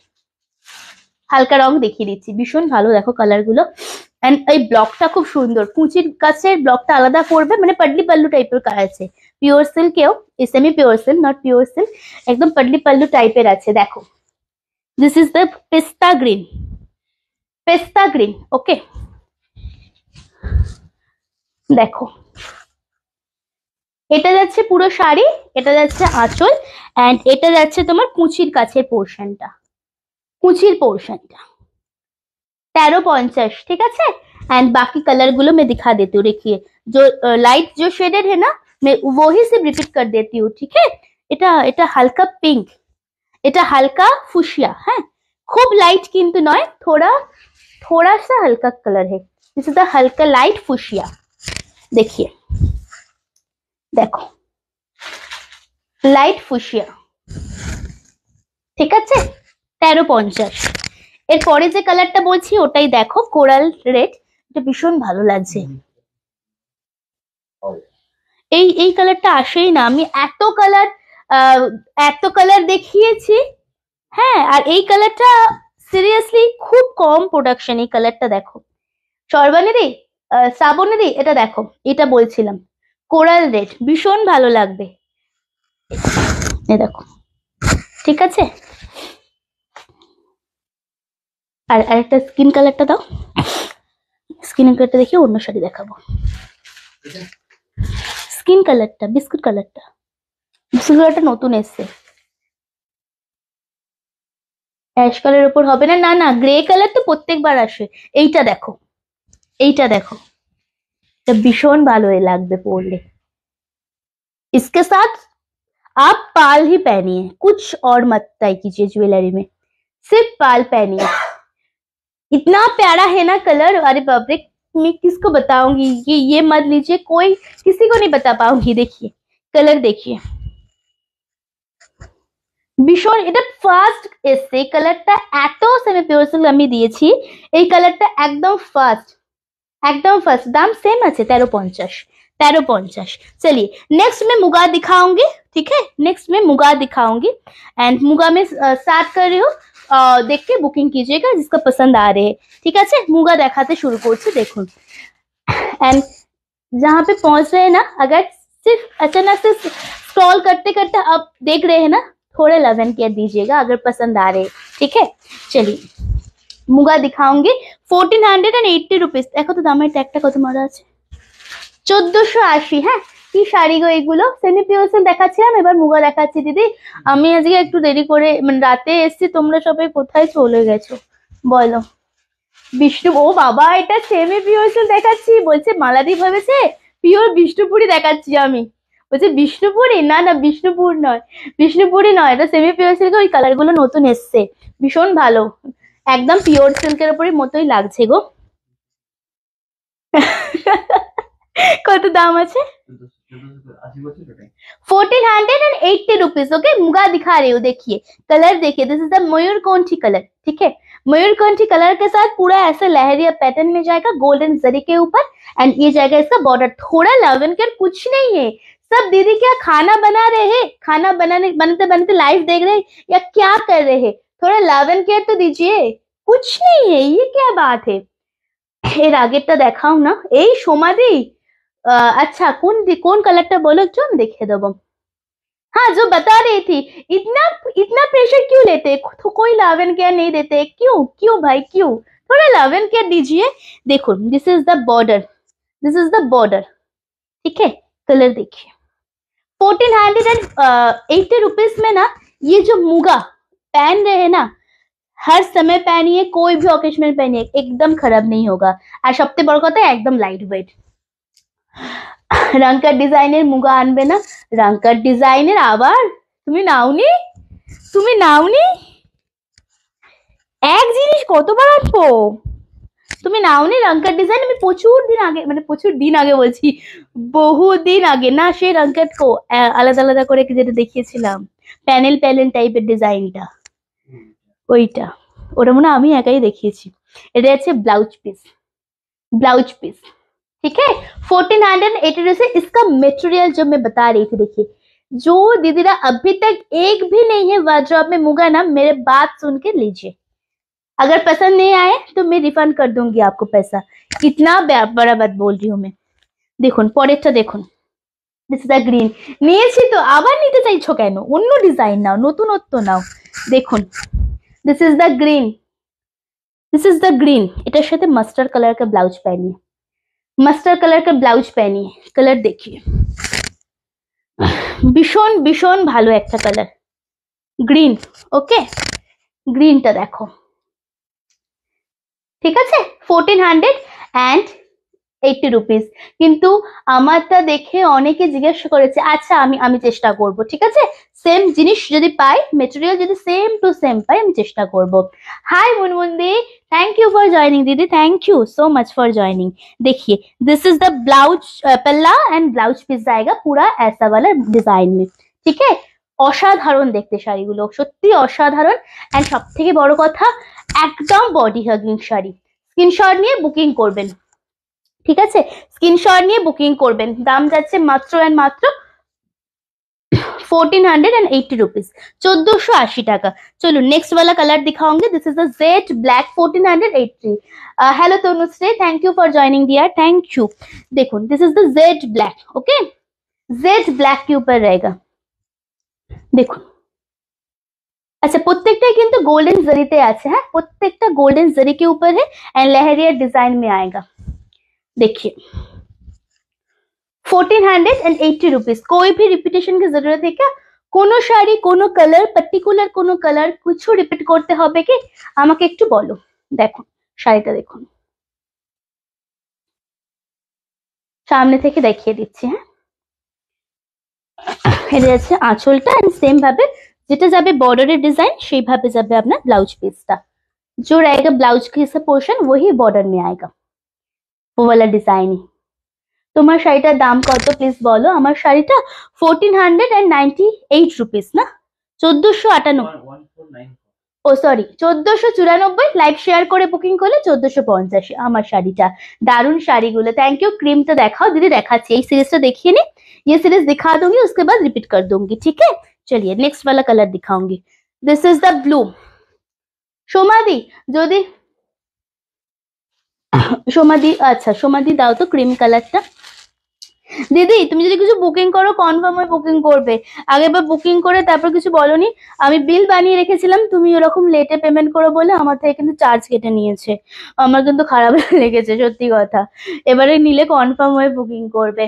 হালকা রং দেখিয়ে দিচ্ছি, ভীষণ ভালো দেখো কালার গুলো। এন্ড এই ব্লকটা খুব সুন্দর, কুচির কাছের ব্লকটা আলাদা পড়বে, মানে পাডলি পাল্লু টাইপের আছে। পিওর সিল্কেও, semi pure silk, not pure silk, একদম পাডলি পাল্লু টাইপের আছে। দেখো, this is the pista green, pista green. Okay, দেখো এটা যাচ্ছে পুরো শাড়ি, এটা যাচ্ছে আঁচল, এন্ড এটা যাচ্ছে তোমার কুচির কাছের পোর্শনটা, কুচির পোর্শনটা 1350, ठीक है। एंड बाकी कलर गुलो मैं दिखा देती हूँ, देखिए जो लाइट जो शेडेड है ना, मैं वो ही सिर्फ रिपीट कर देती हूँ, ठीक है। এটা এটা হালকা পিঙ্ক, এটা হালকা ফুশিয়া, হ্যাঁ, খুব লাইট কিন্তু নয়, थोड़ा थोड़ा सा हल्का कलर है। दिस इज द हल्का लाइट फुशिया, देखिए, देखो লাইট ফুশিয়া, ঠিক আছে, 1350। এরপরে যে কালারটা বলছি ওটাই দেখো, কোরাল রেড, এটা ভীষণ ভালো লাগছে। এই এই কালারটা আসেই না, আমি এত কালার দেখিয়েছি, হ্যাঁ, আর এই কালারটা সিরিয়াসলি খুব কম প্রোডাকশন। এই কালারটা দেখো সর্বানিদি, শ্রাবণীদি, এটা দেখো, এটা বলছিলাম কোরাল রেড, ভীষণ ভালো লাগবে, এ দেখো, ঠিক আছে। আর আরেকটা স্কিন কালারটা দাও, স্কিন কালারটা দেখি, অন্য শাড়ি দেখাবো। স্কিন কালারটা, বিস্কুট কালারটা, বিস্কুট কালারটা নতুন এসছে, অ্যাশ কালারের উপর হবে না, না না, গ্রে কালার তো প্রত্যেকবার আসে। এইটা দেখো, এইটা দেখো, এটা ভীষণ ভালো লাগবে পরলে। इसके साथ आप पाल ही पहनिए, कुछ और मत ट्राई कीजिए ज्वेलरी में, सिर्फ पाल पहनिए। इतना प्यारा है ना कलर, अरे बाप रे, मैं किसको बताऊंगी, ये मत लीजिए, कोई किसी को नहीं बता पाऊंगी। देखिए कलर, देखिए ভীষণ, এটা ফার্স্ট এসছে এই কালারটা, এত সেমি পিওর সিল্ক আমি দিয়েছি, এই কালারটা একদম ফার্স্ট, एकदम फर्स्ट। दाम सेम আছে 1350, 1350। चलिए नेक्स्ट में मुगा दिखाऊंगी, ठीक है, नेक्स्ट में मुगा दिखाऊंगी। एंड मुगा में स्टार्ट कर रही हूँ, देख के बुकिंग कीजिएगा जिसका पसंद आ रहे हैं, ठीक है। मुगा देखाते शुरू করছি, দেখুন। एंड जहाँ पे पहुंच रहे हैं ना, अगर सिर्फ अचानक से स्क्रॉल करते करते आप देख रहे हैं ना, थोड़े लव एंड केयर दीजिएगा अगर पसंद आ रहे, ठीक है। चलिए মুগা দিখাऊंगी, 1480 রুপিস। দেখো তো দামের ট্যাগটা কত মারা আছে, 1480। হ্যাঁ, কি শাড়ি গো এগুলো, সেমি পিওর সিল্ক দেখাচ্ছিলাম, এবার মুগা দেখাচ্ছি। দিদি আমি আজকে একটু দেরি করে, মানে রাতে এসছি, তোমরা সবাই কোথায় চলে গেছো বলো। বিষ্ণু, ও বাবা, এটা সেমি পিওর সিল্ক দেখাচ্ছি, বলছে মালাদি ভেবেছে পিওর বিষ্ণুপুরি দেখাচ্ছি আমি, বলছে বিষ্ণুপুরি, না না বিষ্ণুপুর নয়, বিষ্ণুপুরি নয়, এটা সেমি পিওর সিল্ক, ওই কালার গুলো নতুন এসছে, ভীষণ ভালো, একদম পিওর সিল্কের উপরই মতোই লাগছে গো। কত দাম আছে, 1480 रुपीज। ओके, मुगा दिखा रही हूँ, देखिए कलर, देखिए दिस इज द मयूरकंठी कलर, ठीक है। मयूरकंठी कलर के साथ पूरा ऐसा लहरिया पैटर्न में जाएगा, गोल्डन जरी के ऊपर, एंड ये जाएगा इसका बॉर्डर। थोड़ा लवन केयर कुछ नहीं है, सब दीदी क्या खाना बना रहे हैं, खाना बनते बनते लाइव देख रहे हैं या क्या कर रहे हैं, थोड़ा लव एंड केयर तो दीजिए, कुछ नहीं है, ये क्या बात है। এর আগেরটা দেখাও না, এই সোমাদি, अच्छा कौन कलरটা बोलो, जो हम देखे देबो। हाँ, जो बता रही थी, इतना इतना प्रेशर क्यों लेते, तो कोई लव एंड केयर नहीं देते, क्यों क्यों भाई क्यों, थोड़ा लव एंड केयर दीजिए। देखो this is the border, this is the border, ठीक है। कलर देखिए, 1480 रुपीज में ना, ये जो मुगा पहन रहे हैं ना, हर समय पहनिए, कोई भी ओकेजन में पहनिए, एकदम खराब नहीं होगा। আর সবচেয়ে বড় কথা একদম লাইট ওয়েট। রাঙ্কার ডিজাইনের মুগা আনবে না, রাঙ্কার ডিজাইনের আবার তুমি নাওনি, তুমি নাওনি, এক জিনিস কতবার আনবো, তুমি নাওনি রাঙ্কার ডিজাইন। আমি প্রচুর দিন আগে, মানে প্রচুর দিন আগে বলছি, বহুদিন আগে না, সেই রাঙ্কার কো আলাদা আলাদা করে যেটা দেখিয়েছিলাম, প্যানেল প্যানেল টাইপের ডিজাইনটা, ওইটা, ওটা মনে হয় আমি একাই দেখিয়েছি। এটা হচ্ছে ब्लाउज पीस, ब्लाउज पीस, ठीक है। 1480 से इसका मटेरियल जो मैं बता रही थी, देखिए जो दीदीरा अभी तक एक भी नहीं है वार्डरोब में मुगा ना, मेरे बात सुन के लीजिए। अगर पसंद नहीं आए तो मैं रिफंड कर दूंगी आपको पैसा। कितना बड़ा बात बोल रही हूँ मैं। দেখুন পরেরটা দেখুন, দিস ইজ দ্য গ্রিন। নিয়েছি তো আবার নিতে চাইছো কেন? অন্য ডিজাইন নাও, নতুনত্ব নাও। দেখুন this is the green, this is the green. এটার সাথে মাস্টার্ড কালার का ब्लाउज पहनिए, মাস্টার্ড কালার का ब्लाउज पहनिए। কালার देखिए ভীষণ ভীষণ ভালো একটা কালার, গ্রিন। ওকে, গ্রিনটা দেখো, ঠিক আছে। 1480 রুপিস। কিন্তু আমারটা দেখে অনেকে জিজ্ঞেস করেছে, আচ্ছা আমি চেষ্টা করব, ঠিক আছে। সেম জিনিস যদি পাই, মেটেরিয়াল যদি সেম টু সেম পাই, আমি চেষ্টা করব। हाय मुनमुन दी, थैंक यू फॉर ज्वाइनिंग दीदी, thank you so much for joining. देखिए दिस इज द ब्लाउज पल्ला एंड ब्लाउज पीस जाएगा पूरा ऐसा वाला डिजाइन में, ठीक है। অসাধারণ দেখতে শাড়িগুলো, সত্যি অসাধারণ। এন্ড সব থেকে বড় কথা, একদম বডি হাগিং শাড়ি। স্ক্রিনশট নিয়ে বুকিং করবেন, ঠিক আছে। স্ক্রিনশট নিয়ে বুকিং করবেন। দাম যাচ্ছে মাত্র এন্ড মাত্র 1480 रुपीज, 1480 টাকা। চলো নেক্সট वाला कलर दिखाऊंगी। This is the jade black 1480। Hello Tanushree, thank you for joining dear, thank you. देखो this is the jade black, okay. Jade black के ऊपर रहेगा, দেখুন। আচ্ছা প্রত্যেকটাই কিন্তু গোল্ডেন জরিতে আছে, হ্যাঁ প্রত্যেকটা গোল্ডেন जरी के ऊपर है एंड लहरिया डिजाइन में आएगा। देखिए 1480 रुपीज। कोई भी रिपीटेशन की जरूरत है क्या? কোনো শাড়ি, কোনো কালার, পার্টিকুলার কোনো কালার কিছু রিপিট করতে হবে কি আমাকে একটু বলো। দেখুন শাড়িটা দেখুন, সামনে থেকে দেখিয়ে দিচ্ছি। হ্যাঁ এটা আছে আঁচলটা, এন্ড সেম ভাবে যেটা যাবে বর্ডারের ডিজাইন সেইভাবে যাবে আপনার ব্লাউজ পিসটা। जो रहेगा ब्लाउज की से पोर्शन वही बॉर्डर में आएगा, वो वाला डिजाइन ही। তোমার শাড়িটার দাম কত প্লিজ বলো। আমার শাড়িটা 1498 রুপিস না, 1498। ও সরি 1494। লাইভ শেয়ার করে বুকিং করলে 1450। আমার শাড়িটা দারুণ শাড়িগুলো, थैंक यू। ক্রিমটা দেখাও দিদি, দেখাচ্ছি। এই সিরিজটা দেখিয়ে নি, ये सीरीज दिखा दूंगी उसके बाद रिपीट कर दूंगी, ठीक है। चलिए नेक्स्ट वाला कलर दिखाऊंगी। This is the blue. সোমাদি যদি সোমাদি, আচ্ছা সোমাদি দাও তো ক্রিম কালারটা। দিদি তুমি যদি কিছু বুকিং করো কনফার্ম হয়ে বুকিং করবে, আগেবার বুকিং করে তারপর কিছু বলনি। আমি বিল বানিয়ে রেখেছিলাম, তুমি ওরকম লেটে পেমেন্ট করো বলে আমার থেকে কিন্তু চার্জ কেটে নিয়েছে। আমার কিন্তু খারাপ লেগেছে সত্যি কথা। এবারে নিলে কনফার্ম হয়ে বুকিং করবে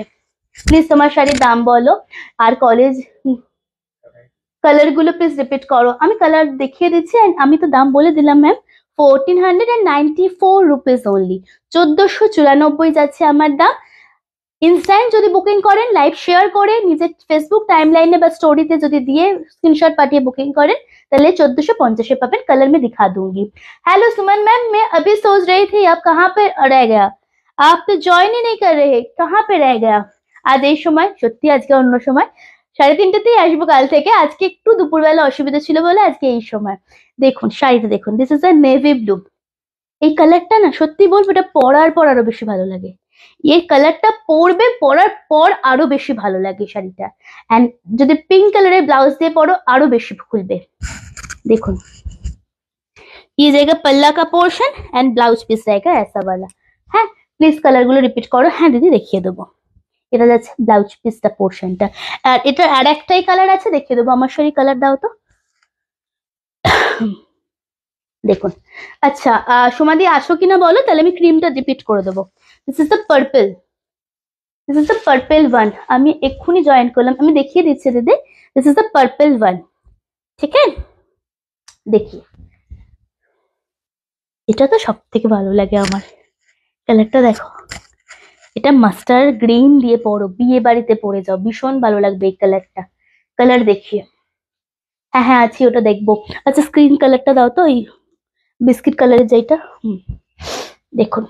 প্লিজ। তোমার শাড়ির দাম বলো আর কলেজ কালার গুলো প্লিজ রিপিট করো। আমি কালার দেখিয়ে দিচ্ছি, আমি তো দাম বলে দিলাম ম্যাম। 1494 রুপিস অনলি, 1494 যাচ্ছে আমার দাম। ইনস্ট্যান্ট যদি বুকিং করেন, লাইভ শেয়ার করে নিজের ফেসবুক টাইমলাইনে বা স্টোরিতে যদি দিয়ে স্ক্রিনশট পাঠিয়ে বুকিং করেন তাহলে 1450 পাবেন। कलर में दिखा दूंगी। हेलो सुमन मैम, मैं अभी सोच रही थी आप कहाँ पे रह गया, आप तो জয়েন ही नहीं कर रहे, कहाँ पे रह गया। আজ এই সময়, সত্যি আজকে অন্য সময় 3:30তেই আসবো কাল থেকে, আজকে একটু দুপুরবেলা অসুবিধা ছিল বলে আজকে এই সময়। দেখুন শাড়িটা দেখুন, this is a navy blue. এই কালারটা না সত্যি বলবো এটা পরার পর আরো বেশি ভালো লাগে। এই কালারটা পরবে, পরার পর আরো বেশি ভালো লাগে শাড়িটা। এন্ড যদি পিঙ্ক কালারের ব্লাউজ দিয়ে পরো আরো বেশি খুলবে। দেখুন ये जाएगा पल्ला का पोर्शन एंड ब्लाउज पीस रहेगा ऐसा वाला। হ্যাঁ প্লিজ কালার গুলো রিপিট করো। হ্যাঁ দিদি দেখিয়ে দেবো। এটা যাচ্ছে ব্লাউজ পিসটা পোর্শনটা, আর এটা আর একটাই কালার আছে দেখিয়ে দেবো। আমার শাড়ি কালার দাও তো। দেখুন আচ্ছা সোমাদি আসো কিনা বলো, তাহলে আমি ক্রিমটা রিপিট করে দেবো। This is the purple, this is the purple one. আমি এক্ষুনি জয়েন করলাম, আমি দেখিয়ে দিচ্ছি দিদি। This is the purple one, ঠিক আছে। দেখি এটা তো সব থেকে ভালো লাগে আমার, কালারটা দেখো। এটা মাস্টার গ্রিন দিয়ে পরো, বিয়ে বাড়িতে পরে যাও, ভীষণ ভালো লাগবে এই কালারটা। কালার দেখিয়ে। হ্যাঁ হ্যাঁ আছি, ওটা দেখবো। আচ্ছা স্ক্রিন কালারটা দাও তো, ওই বিস্কিট কালারের যেটা। দেখুন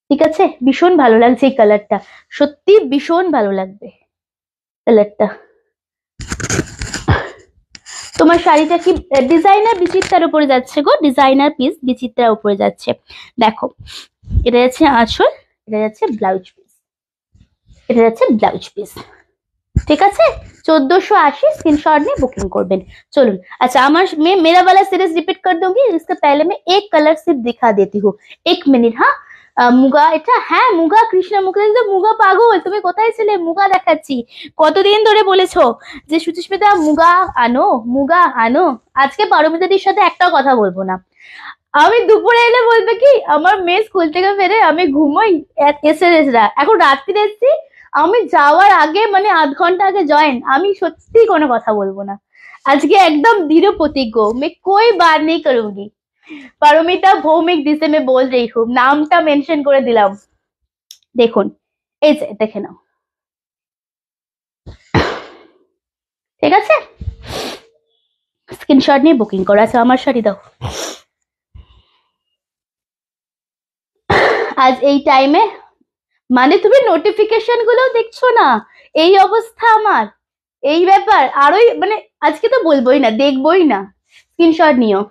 ঠিক আছে, ভীষণ ভালো লাগছে এই কালারটা, সত্যি ভীষণ ভালো লাগবে কালারটা। তো তোমার শাড়িটা কি ডিজাইনার বিচিত্রার উপরে যাচ্ছে গো, ডিজাইনার পিস বিচিত্রার উপরে যাচ্ছে। দেখো এটা যাচ্ছে আঁচল, এটা যাচ্ছে ব্লাউজ পিস, এটা যাচ্ছে ব্লাউজ পিস। ঠিক আছে, 1480 स्क्रीनशॉट নিয়ে বুকিং করবেন। চলুন अच्छा मैं मेरा वाला सीरीज रिपीट कर दूंगी, इसके पहले मैं एक कलर सिर्फ दिखा देती हूँ, 1 मिनट। हाँ মুগা, এটা হ্যাঁ মুগা, কৃষ্ণ মুখে মুগা পাগল, তুমি কোথায় ছিলে? মুগা দেখাচ্ছি, কতদিন ধরে বলেছো যে সুচিস্মিতা মুগা আনো, মুগা আনো। আজকে পারমিতাদির সাথে একটাও কথা বলবো না। আমি দুপুরে এলে বলবে কি আমার মেয়ে স্কুল থেকে ফেরে আমি ঘুমোই, এসরা এখন রাত্রিরে এসছি, আমি যাওয়ার আগে মানে আধ ঘন্টা আগে জয়েন, আমি সত্যি কোনো কথা বলবো না আজকে, একদম দৃঢ় প্রতিজ্ঞ, मैं कोई बात नहीं करूंगी। পারমিতা ভৌমিক দিছে मैं बोल रही हूँ, নামটা মেনশন করে দিলাম। দেখুন এই যে দেখে নাও, ঠিক আছে, স্ক্রিনশট নিয়ে বুকিং করো। আচ্ছা আমার শাড়ি দাও। আজ এই টাইমে মানে তুমি নোটিফিকেশন গুলো দেখছো না, এই অবস্থা আমার, এই ব্যাপার আরোই মানে আজকে তো বলবোই না, দেখবোই না। স্ক্রিনশট নিও,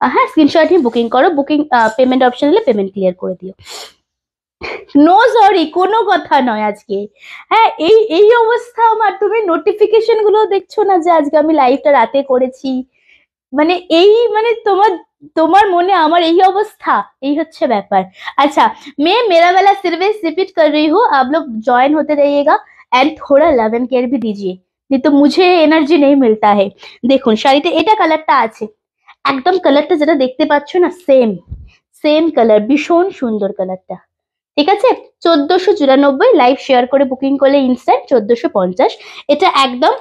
হ্যাঁ স্ক্রিনশট নিয়ে বুকিং করো, বুকিং পেমেন্ট অপশন হলে পেমেন্ট ক্লিয়ার করে দিও। নো সরি, কোনো কথা নয় আজকে। হ্যাঁ এই এই অবস্থা আমার, তুমি নোটিফিকেশন গুলো দেখছো না যে আজকে আমি লাইভটা রাতে করেছি, মানে এই মানে তোমার তোমার মনে আমার এই অবস্থা, এই হচ্ছে ব্যাপার। अच्छा मैं मेरा वाला सर्विस रिपीट कर रही हूँ, आप लोग ज्वाइन होते रहिएगा एंड थोड़ा लव एंड केयर भी दीजिए, नहीं तो मुझे एनार्जी नहीं मिलता है। দেখুন শাড়িতে এটা কালারটা আছে, একদম কালারটা যেটা দেখতে পাচ্ছ না সেম সেম কালার, ভীষণ সুন্দর কালারটা। ঠিক আছে, 1494 লাইভ শেয়ার করে বুকিং করলে ইনস্ট্যান্ট 1450। এটা একদম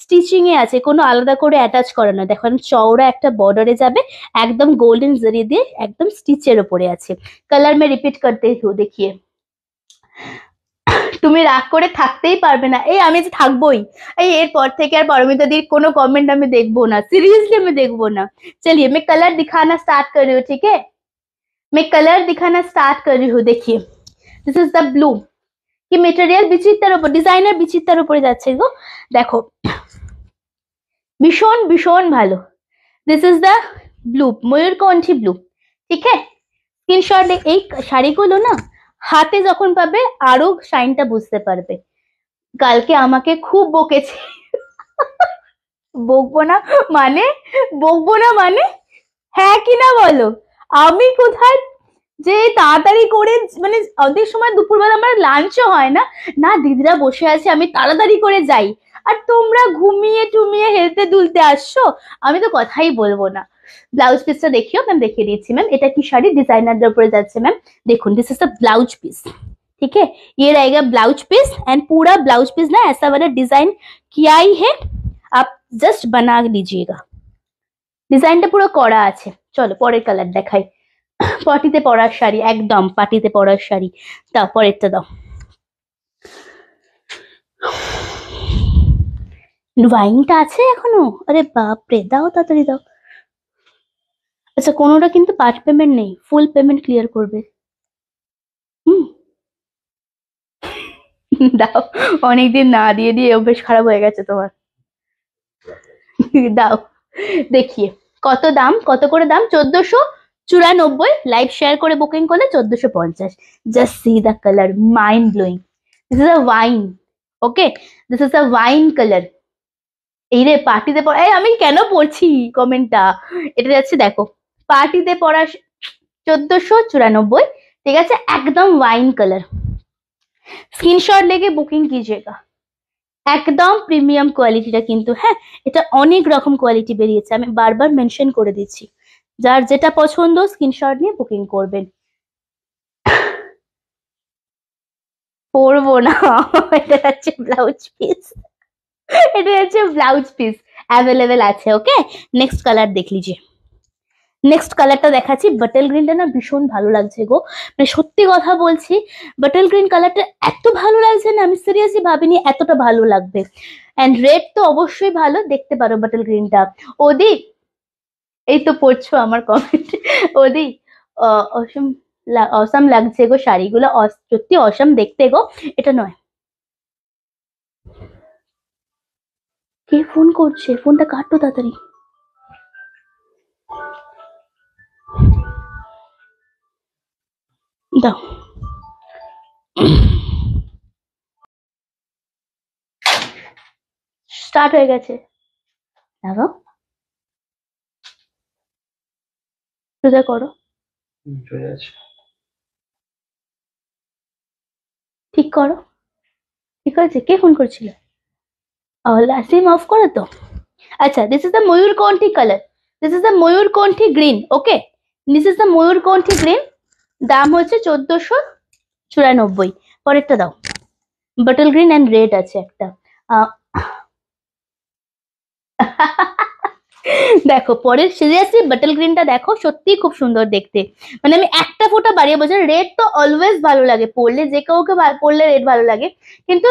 স্টিচিং এ আছে, কোনো আলাদা করে অ্যাটাচ করা না। দেখো চওড়া একটা বর্ডারে যাবে, একদম গোল্ডেন জরি দিয়ে একদম স্টিচের উপরে আছে। কালার মে রিপিট করতে হুঁ, দেখিয়ে তুমি রাগ করে থাকতেই পারবে না। এই আমি যে থাকবোই, এই এরপর থেকে আর পারমিতাদির কোনো কমেন্ট আমি দেখবো না, সিরিয়াসলি আমি দেখবো না। चलिए मैं कलर दिखाना स्टार्ट कर रही हूँ, ठीक है, मैं कलर दिखाना स्टार्ट कर रही हूँ। देखिए दिस इज द ब्लू, কি মেটেরিয়াল বিচিত্রার উপর, ডিজাইনার বিচিত্রার উপরে যাচ্ছে গো। দেখো ভীষণ ভীষণ ভালো, this is the blue, mayurkanthi blue. ঠিক আছে, স্ক্রিনশট, এই শাড়িগুলো না হাতে যখন পাবে আরো শাইনটা বুঝতে পারবে। কালকে আমাকে খুব বকেছে, বকবো না মানে, বকবো না মানে, হ্যাঁ কি না বলো, আমি কোথায় যে তাড়াতাড়ি করে মানে অনেক সময় দুপুরবেলা আমার লাঞ্চও হয় না, না দিদিরা বসে আছে আমি তাড়াতাড়ি করে যাই, আর তোমরা ঘুমিয়ে টুমিয়ে হেলতে দুলতে আসছো, আমি তো কথাই বলবো না। ব্লাউজ পিসটা দেখিও ম্যাম, দেখিয়ে দিচ্ছি ম্যাম, এটা কি শাড়ি ডিজাইনারদের উপরে যাচ্ছে ম্যাম। দেখুন this is the blouse piece, ठीक है, ये रहेगा ब्लाउज पीस एंड पूरा ब्लाउज पीस ना ऐसा वाला डिजाइन किया ही है, आप जस्ट बना लीजिएगा। ডিজাইনটা পুরো করা আছে। চলো পরের কালার দেখাই, পার্টিতে পরার শাড়ি, একদম পার্টিতে পরার শাড়ি। দাও পরেরটা দাও, ওয়াইনটা আছে এখনো, আরে বাপরে, দাও তাড়াতাড়ি দাও। আচ্ছা কোনোটা কিন্তু পার্ট পেমেন্ট নেই, ফুল পেমেন্ট ক্লিয়ার করবে। হুম দাও, অনেকদিন না দিয়ে দিয়ে অভ্যেস খারাপ হয়ে গেছে তোমার, দাও। দেখিয়ে কত দাম, কত করে দাম, 1494, লাইভ শেয়ার করে বুকিং করলে 1450। Just see the colour, mind blowing, this is a wine, okay this is a wine colour. এই রে পার্টিতে পড়া, এই আমি কেন পড়ছি কমেন্টটা, এটা যাচ্ছে দেখো পার্টিতে পড়া 1494, ঠিক আছে, একদম ওয়াইন কালার। স্ক্রিনশট लेके বুকিং कीजिएगा, একদম প্রিমিয়াম কোয়ালিটিটা কিন্তু, হ্যাঁ এটা অনেক রকম কোয়ালিটি বেরিয়েছে, আমি বারবার মেনশন করে দিচ্ছি, যার যেটা পছন্দ স্ক্রিনশট নিয়ে বুকিং করবেন। পরবো না, এটা হচ্ছে ব্লাউজ পিস, এটা হচ্ছে ব্লাউজ পিস অ্যাভেলেবেল আছে। ওকে নেক্সট কালার দেখ লিজিয়ে, নেক্সট কালারটা দেখাচ্ছি, বাটল গ্রিনটা না ভীষণ ভালো লাগছে গো, মানে সত্যি কথা বলছি, বাটল গ্রিন কালারটা এত ভালো লাগছে না, আমি সিরিয়াসলি ভাবিনি এতটা ভালো লাগবে। এন্ড রেড তো অবশ্যই ভালো, দেখতে পারো বাটল গ্রিনটা। ওদি এই তো পড়ছো আমার কমেন্ট, ওদি অসম অসম লাগছে গো শাড়িগুলো, সত্যি অসম দেখতে গো, এটা নয় কে ফোন করছে? ফোনটা কাটো তাড়াতাড়ি। দাও। স্টার্ট হয়ে গেছে। দেখো সোজা করো। ঠিক করো। ঠিক হয়েছে? কে ফোন করছিল? সিম অফ করো তো। আচ্ছা, this is the mayurkanthi colour, this is the mayurkanthi green. Okay, this is the mayurkanthi green. দাম হচ্ছে 1494। পরেরটা দাও। বটল গ্রিন অ্যান্ড রেড আছে একটা। দেখো পরের সিরিয়াসলি বটল গ্রিনটা দেখো, সত্যি খুব সুন্দর দেখতে। মানে আমি একটা ফোঁটা বাড়িয়ে বলছি, রেড তো অলওয়েজ ভালো লাগে পরলে, যে কাউকে পরলে রেড ভালো লাগে, কিন্তু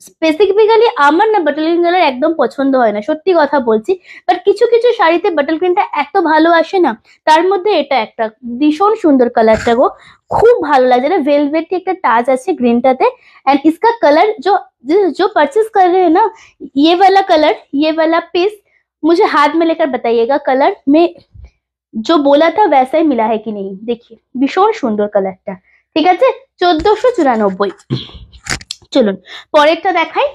স্পেসিফিক্যালি আমার না বটল গ্রিন কালার একদম পছন্দ হয় না, সত্যি কথা বলছি। বাট কিছু কিছু শাড়িতে বটল গ্রিনটা এত ভালো আসে না, তার মধ্যে এটা একটা ভীষণ সুন্দর কালারটা গো, খুব ভালো লাগে। যেটা वेलवेट একটা টাচ আছে গ্রিনটাতে। एंड इसका कलर जो जो परचेज कर रहे हैं ना, ये वाला पीस मुझे हाथ में लेकर बताइएगा कलर में जो बोला था वैसा ही मिला है कि नहीं। देखिए भीषण सुंदर कलरটা, ঠিক আছে? 1494। চলুন পরেরটা দেখাই।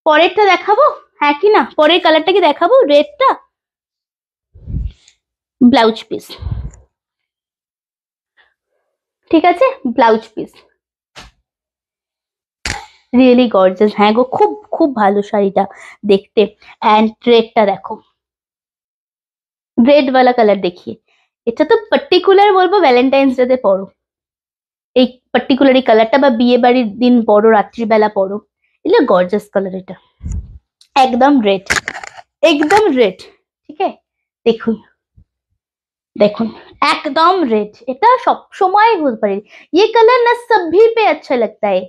পরেরটা দেখাবো, হ্যাঁ কি না? পরের কালারটা কি দেখাবো? রেডটা। ব্লাউজ পিস, ঠিক আছে? Blouse piece really gorgeous. হ্যাঁ গো, খুব খুব ভালো শাড়িটা দেখতে। এন্ড রেডটা দেখো, রেড वाला কালার দেখিয়ে। এটা তো পার্টিকুলার বলবো ভ্যালেন্টাইন্স ডে তে পরো এই পার্টিকুলার এই কালারটা, বা বিয়ে বাড়ির দিন পরো, রাত্রিবেলা পরো। এটা গর্জিয়াস কালার, এটা একদম রেড, একদম রেড। ঠিক আছে, দেখুন দেখুন একদম রেড। এটা सब সময় বলতে পারি, ये कलर ना सभी पे अच्छा लगता है,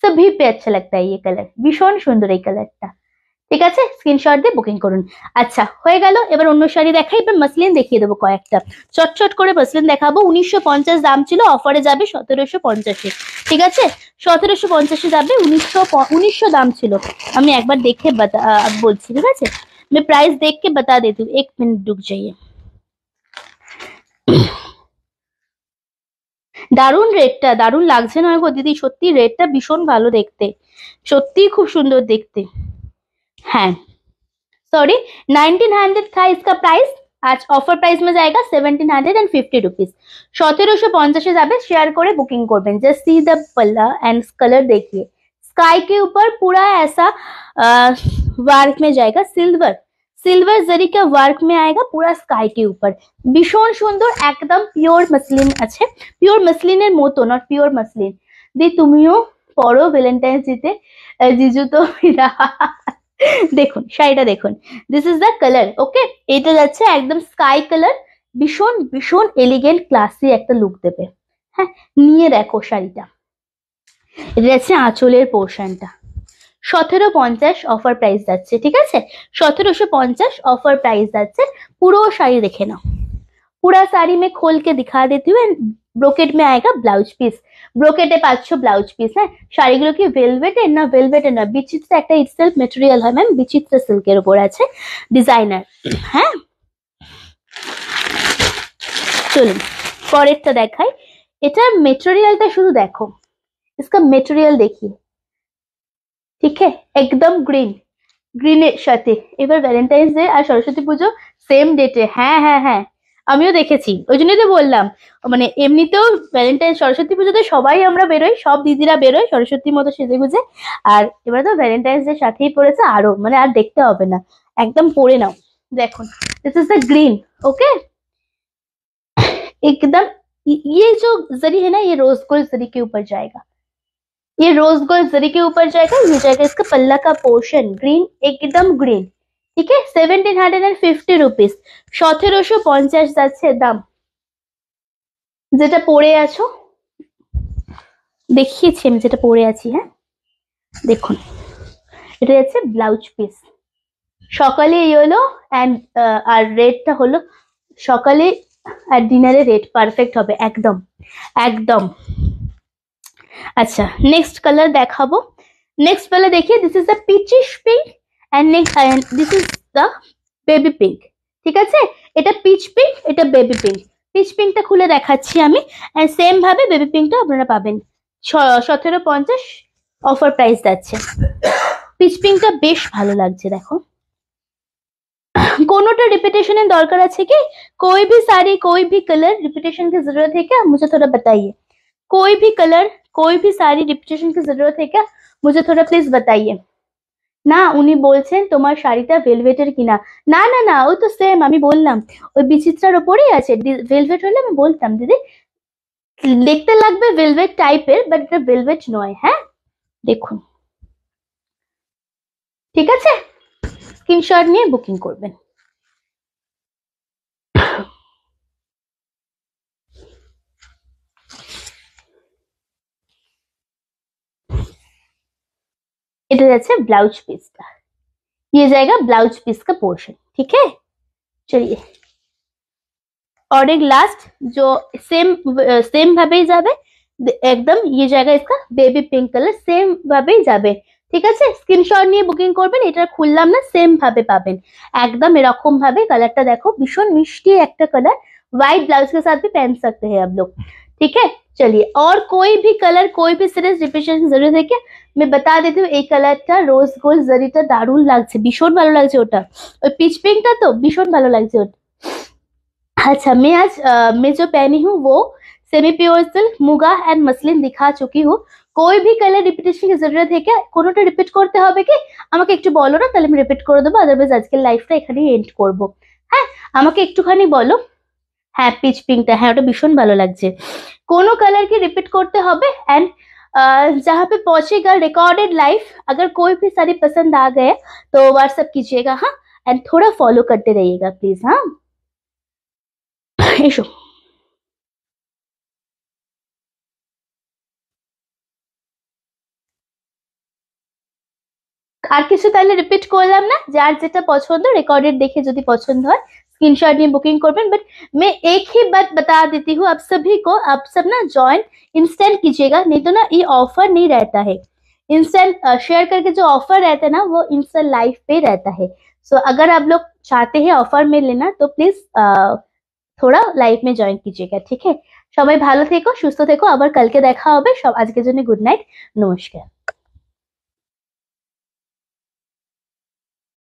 सभी पे अच्छा लगता है ये कलर। ভীষণ সুন্দর এই কালারটা, ঠিক আছে? স্ক্রিনশট দিয়ে বুকিং করুন। আচ্ছা হয়ে গেল, এবার অন্য শাড়ি দেখাই। এবার মসলিন দেখিয়ে দেবো কয়েকটা, চটচট করে মসলিন দেখাবো। 1950 দাম ছিল, অফারে যাবে 1750। ঠিক আছে, 1750 যাবে। 1900 দাম ছিল। আমি একবার দেখে বলছি, ঠিক আছে? मैं प्राइस देख के बता देती हूँ, 1 मिनट रुक जाइए। দারুন রেডটা, দারুন লাগছে না গো দিদি? সত্যি রেডটা ভীষণ ভালো দেখতে, সত্যি খুব সুন্দর দেখতে। হ্যাঁ सॉरी, 1900 था इसका प्राइस, आज ऑफर प्राइस में जाएगा 1750 रुपीज। 1750 যাবে, শেয়ার করে বুকিং করবেন। जस्ट सी द पल्ला एंड कलर देखिए, स्काई के ऊपर पूरा ऐसा वर्क में जाएगा, सिल्वर सिल्वर जरी का वर्क में आएगा पूरा स्काई के ऊपर। ভীষণ সুন্দর, একদম পিওর মসলিন আছে, পিওর মসলিনের মতো, নট পিওর মসলিন। দি তুমিও পরো ভ্যালেন্টাইন্স ডেতে, জিজু তো ফিরা। দেখুন শাড়িটা দেখুন, দিস ইজ দ্য কালার। ওকে, এটা যাচ্ছে একদম স্কাই কালার, ভীষণ ভীষণ এলিগেন্ট ক্লাসি একটা লুক দেবে। হ্যাঁ, নিয়ে দেখো শাড়িটা। এটা যাচ্ছে আঁচলের পোর্শনটা। 1750 অফার প্রাইস যাচ্ছে, ঠিক আছে? 1750 অফার প্রাইস যাচ্ছে। পুরো শাড়ি দেখে নাও, पूरा साड़ी में खोल के दिखा देती हूँ। ব্রোকেট में आएगा ব্লাউজ পিস, ব্রোকেটে পাচ্ছ ব্লাউজ পিস। হ্যাঁ, শাড়িগুলো কি ভেলভেটের না? ভেলভেটের না, বিচিত্র একটা ইটসেলফ ম্যাটেরিয়াল হয় ম্যাম, বিচিত্র সিল্কের উপর আছে, ডিজাইনার। হ্যাঁ চলুন পরেরটা দেখাই। এটা মেটেরিয়ালটা শুধু দেখো, इसका মেটেরিয়াল দেখিয়ে, ঠিক আছে? একদম গ্রিন, গ্রিনের সাথে। এবার ভ্যালেন্টাইন্স ডে আর সরস্বতী পুজো সেম ডেটে। হ্যাঁ হ্যাঁ হ্যাঁ, আমিও দেখেছি, ওই জন্যই তো বললাম। মানে এমনিতেও ভ্যালেন্টাইন সরস্বতী পুজোতে সবাই আমরা বেরোই, সব দিদিরা বেরোয় সরস্বতীর মতো সেজে গুজে। আর এবার তো ভ্যালেন্টাইন্স ডে সাথেই পড়েছে, আরো মানে আর দেখতে হবে না, একদম পরে নাও। দেখুন this is the green. Okay, एकदम ये जो जरी है ना, ये रोज गोल्ड जरी के ऊपर जाएगा, ये रोज गोल्ड जरी के ऊपर जाएगा, ये जाएगा इसका पल्ला का पोर्शन ग्रीन, एकदम ग्रीन। ठीक है, 1750 রুপিস, 1750 যাচ্ছে দাম। যেটা পরে আছো দেখিয়েছি আমি, যেটা পরে আছি। হ্যাঁ দেখুন, এটা যাচ্ছে ব্লাউজ পিস। সকালে ইয়েলো এন্ড আর রেডটা হলো, সকালে আর ডিনারে রেড পারফেক্ট হবে একদম একদম। আচ্ছা নেক্সট কালার দেখাবো। নেক্সট কালার देखिए, this is the peachish pink and next this is the baby pink. ঠিক আছে, এটা পিচ পিঙ্ক, এটা বেবি পিঙ্ক। পিচ পিঙ্কটা খুলে দেখাচ্ছি আমি, এন্ড সেম ভাবে বেবি পিঙ্কটা আপনারা পাবেন 1750 অফার প্রাইস যাচ্ছে। পিচ পিঙ্কটা বেশ ভালো লাগছে দেখো। कोनोटा रिपीटेशन दरकार আছে কি? कोई भी साड़ी कोई भी कलर रिपीटेशन की जरूरत है क्या? मुझे थोड़ा बताइए। कोई भी कलर कोई भी साड़ी रिपीटेशन की जरूरत है क्या? मुझे थोड़ा प्लीज बताइए। না উনি বলছেন তোমার শাড়িটা ভেলভেটের কিনা। না না না, ওই তো সেম আমি বললাম, ওই বিচিত্রার ওপরেই আছে। ভেলভেট হলে আমি বলতাম দিদি, দেখতে লাগবে ভেলভেট টাইপের, বাট এটা ভেলভেট নয়। হ্যাঁ দেখুন, ঠিক আছে, স্ক্রিনশট নিয়ে বুকিং করবেন। এটা যাচ্ছে ब्लाउज पीस का, ये जाएगा ब्लाउज पीस का पोर्शन। ठीक है, चलिए। और एक लास्ट जो सेम ভাবেই যাবে একদম, ये जाएगा इसका बेबी पिंक कलर, सेम ভাবেই যাবে। ঠিক আছে, স্ক্রিনশট নিয়ে বুকিং করবেন। এটা খুললাম না, সেম ভাবে পাবেন একদম এরকম ভাবে। কালারটা দেখো, ভীষণ মিষ্টি একটা কালার, व्हाइट ब्लाउज के साथ भी पहन सकते हैं आप लोग। ठीक है, चलिए। और कोई भी कलर कोई भी सीरीज रिपीटेशन की जरूरत है क्या? मैं बता देती हूँ, এই কালারটা রোজ গোল্ড জরিটা দারুণ লাগছে, ভীষণ ভালো লাগছে ওটা। ওই পিচ পিঙ্কটা তো ভীষণ ভালো লাগছে ওটা। अच्छा, मैं जो पहनी हूँ वो semi pure silk, muga and muslin दिखा चुकी हूँ। कोई भी कलर रिपिटेशन की जरूरत है क्या? কোনোটা রিপিট করতে হবে কি? আমাকে একটু বলো না, তাহলে আমি রিপিট করে দেবো, আদারওয়াইজ আজকের লাইফটা এখানেই এন্ড করব। হ্যাঁ, আমাকে একটুখানি বলো। হ্যাঁ, পিচ পিঙ্কটা, হ্যাঁ ওটা ভীষণ ভালো লাগছে। কোনো কালার কি রিপিট করতে হবে? एंड जहाँ पे पहुंचेगा रिकॉर्डेड लाइफ, अगर कोई भी साड़ी पसंद आ गए तो व्हाट्सएप कीजिएगा। हाँ, एंड थोड़ा फॉलो करते रहिएगा प्लीज। हाँ, এসো। আর কিছু তাহলে রিপিট করলাম না, যার যেটা পছন্দ রেकॉर्डेड देखे যদি পছন্দ হয় स्क्रीनशॉट নিয়ে বুকিং করবেন। बट मैं एक ही बात बता देती हूँ आप सभी को, आप सब ना ज्वाइन इंस्टेंट कीजिएगा, नहीं तो ना ये ऑफर नहीं रहता है। इंस्टेंट शेयर करके जो ऑफर रहता है ना, वो इंस्टेंट लाइफ पे रहता है। सो अगर आप लोग चाहते हैं ऑफर में लेना तो प्लीज थोड़ा লাইভ में জয়েন कीजिएगा। ঠিক है, সবাই ভালো থেকো, সুস্থ থেকো, আবার কালকে দেখা হবে। সব আজকের জন্য গুড নাইট, নমস্কার।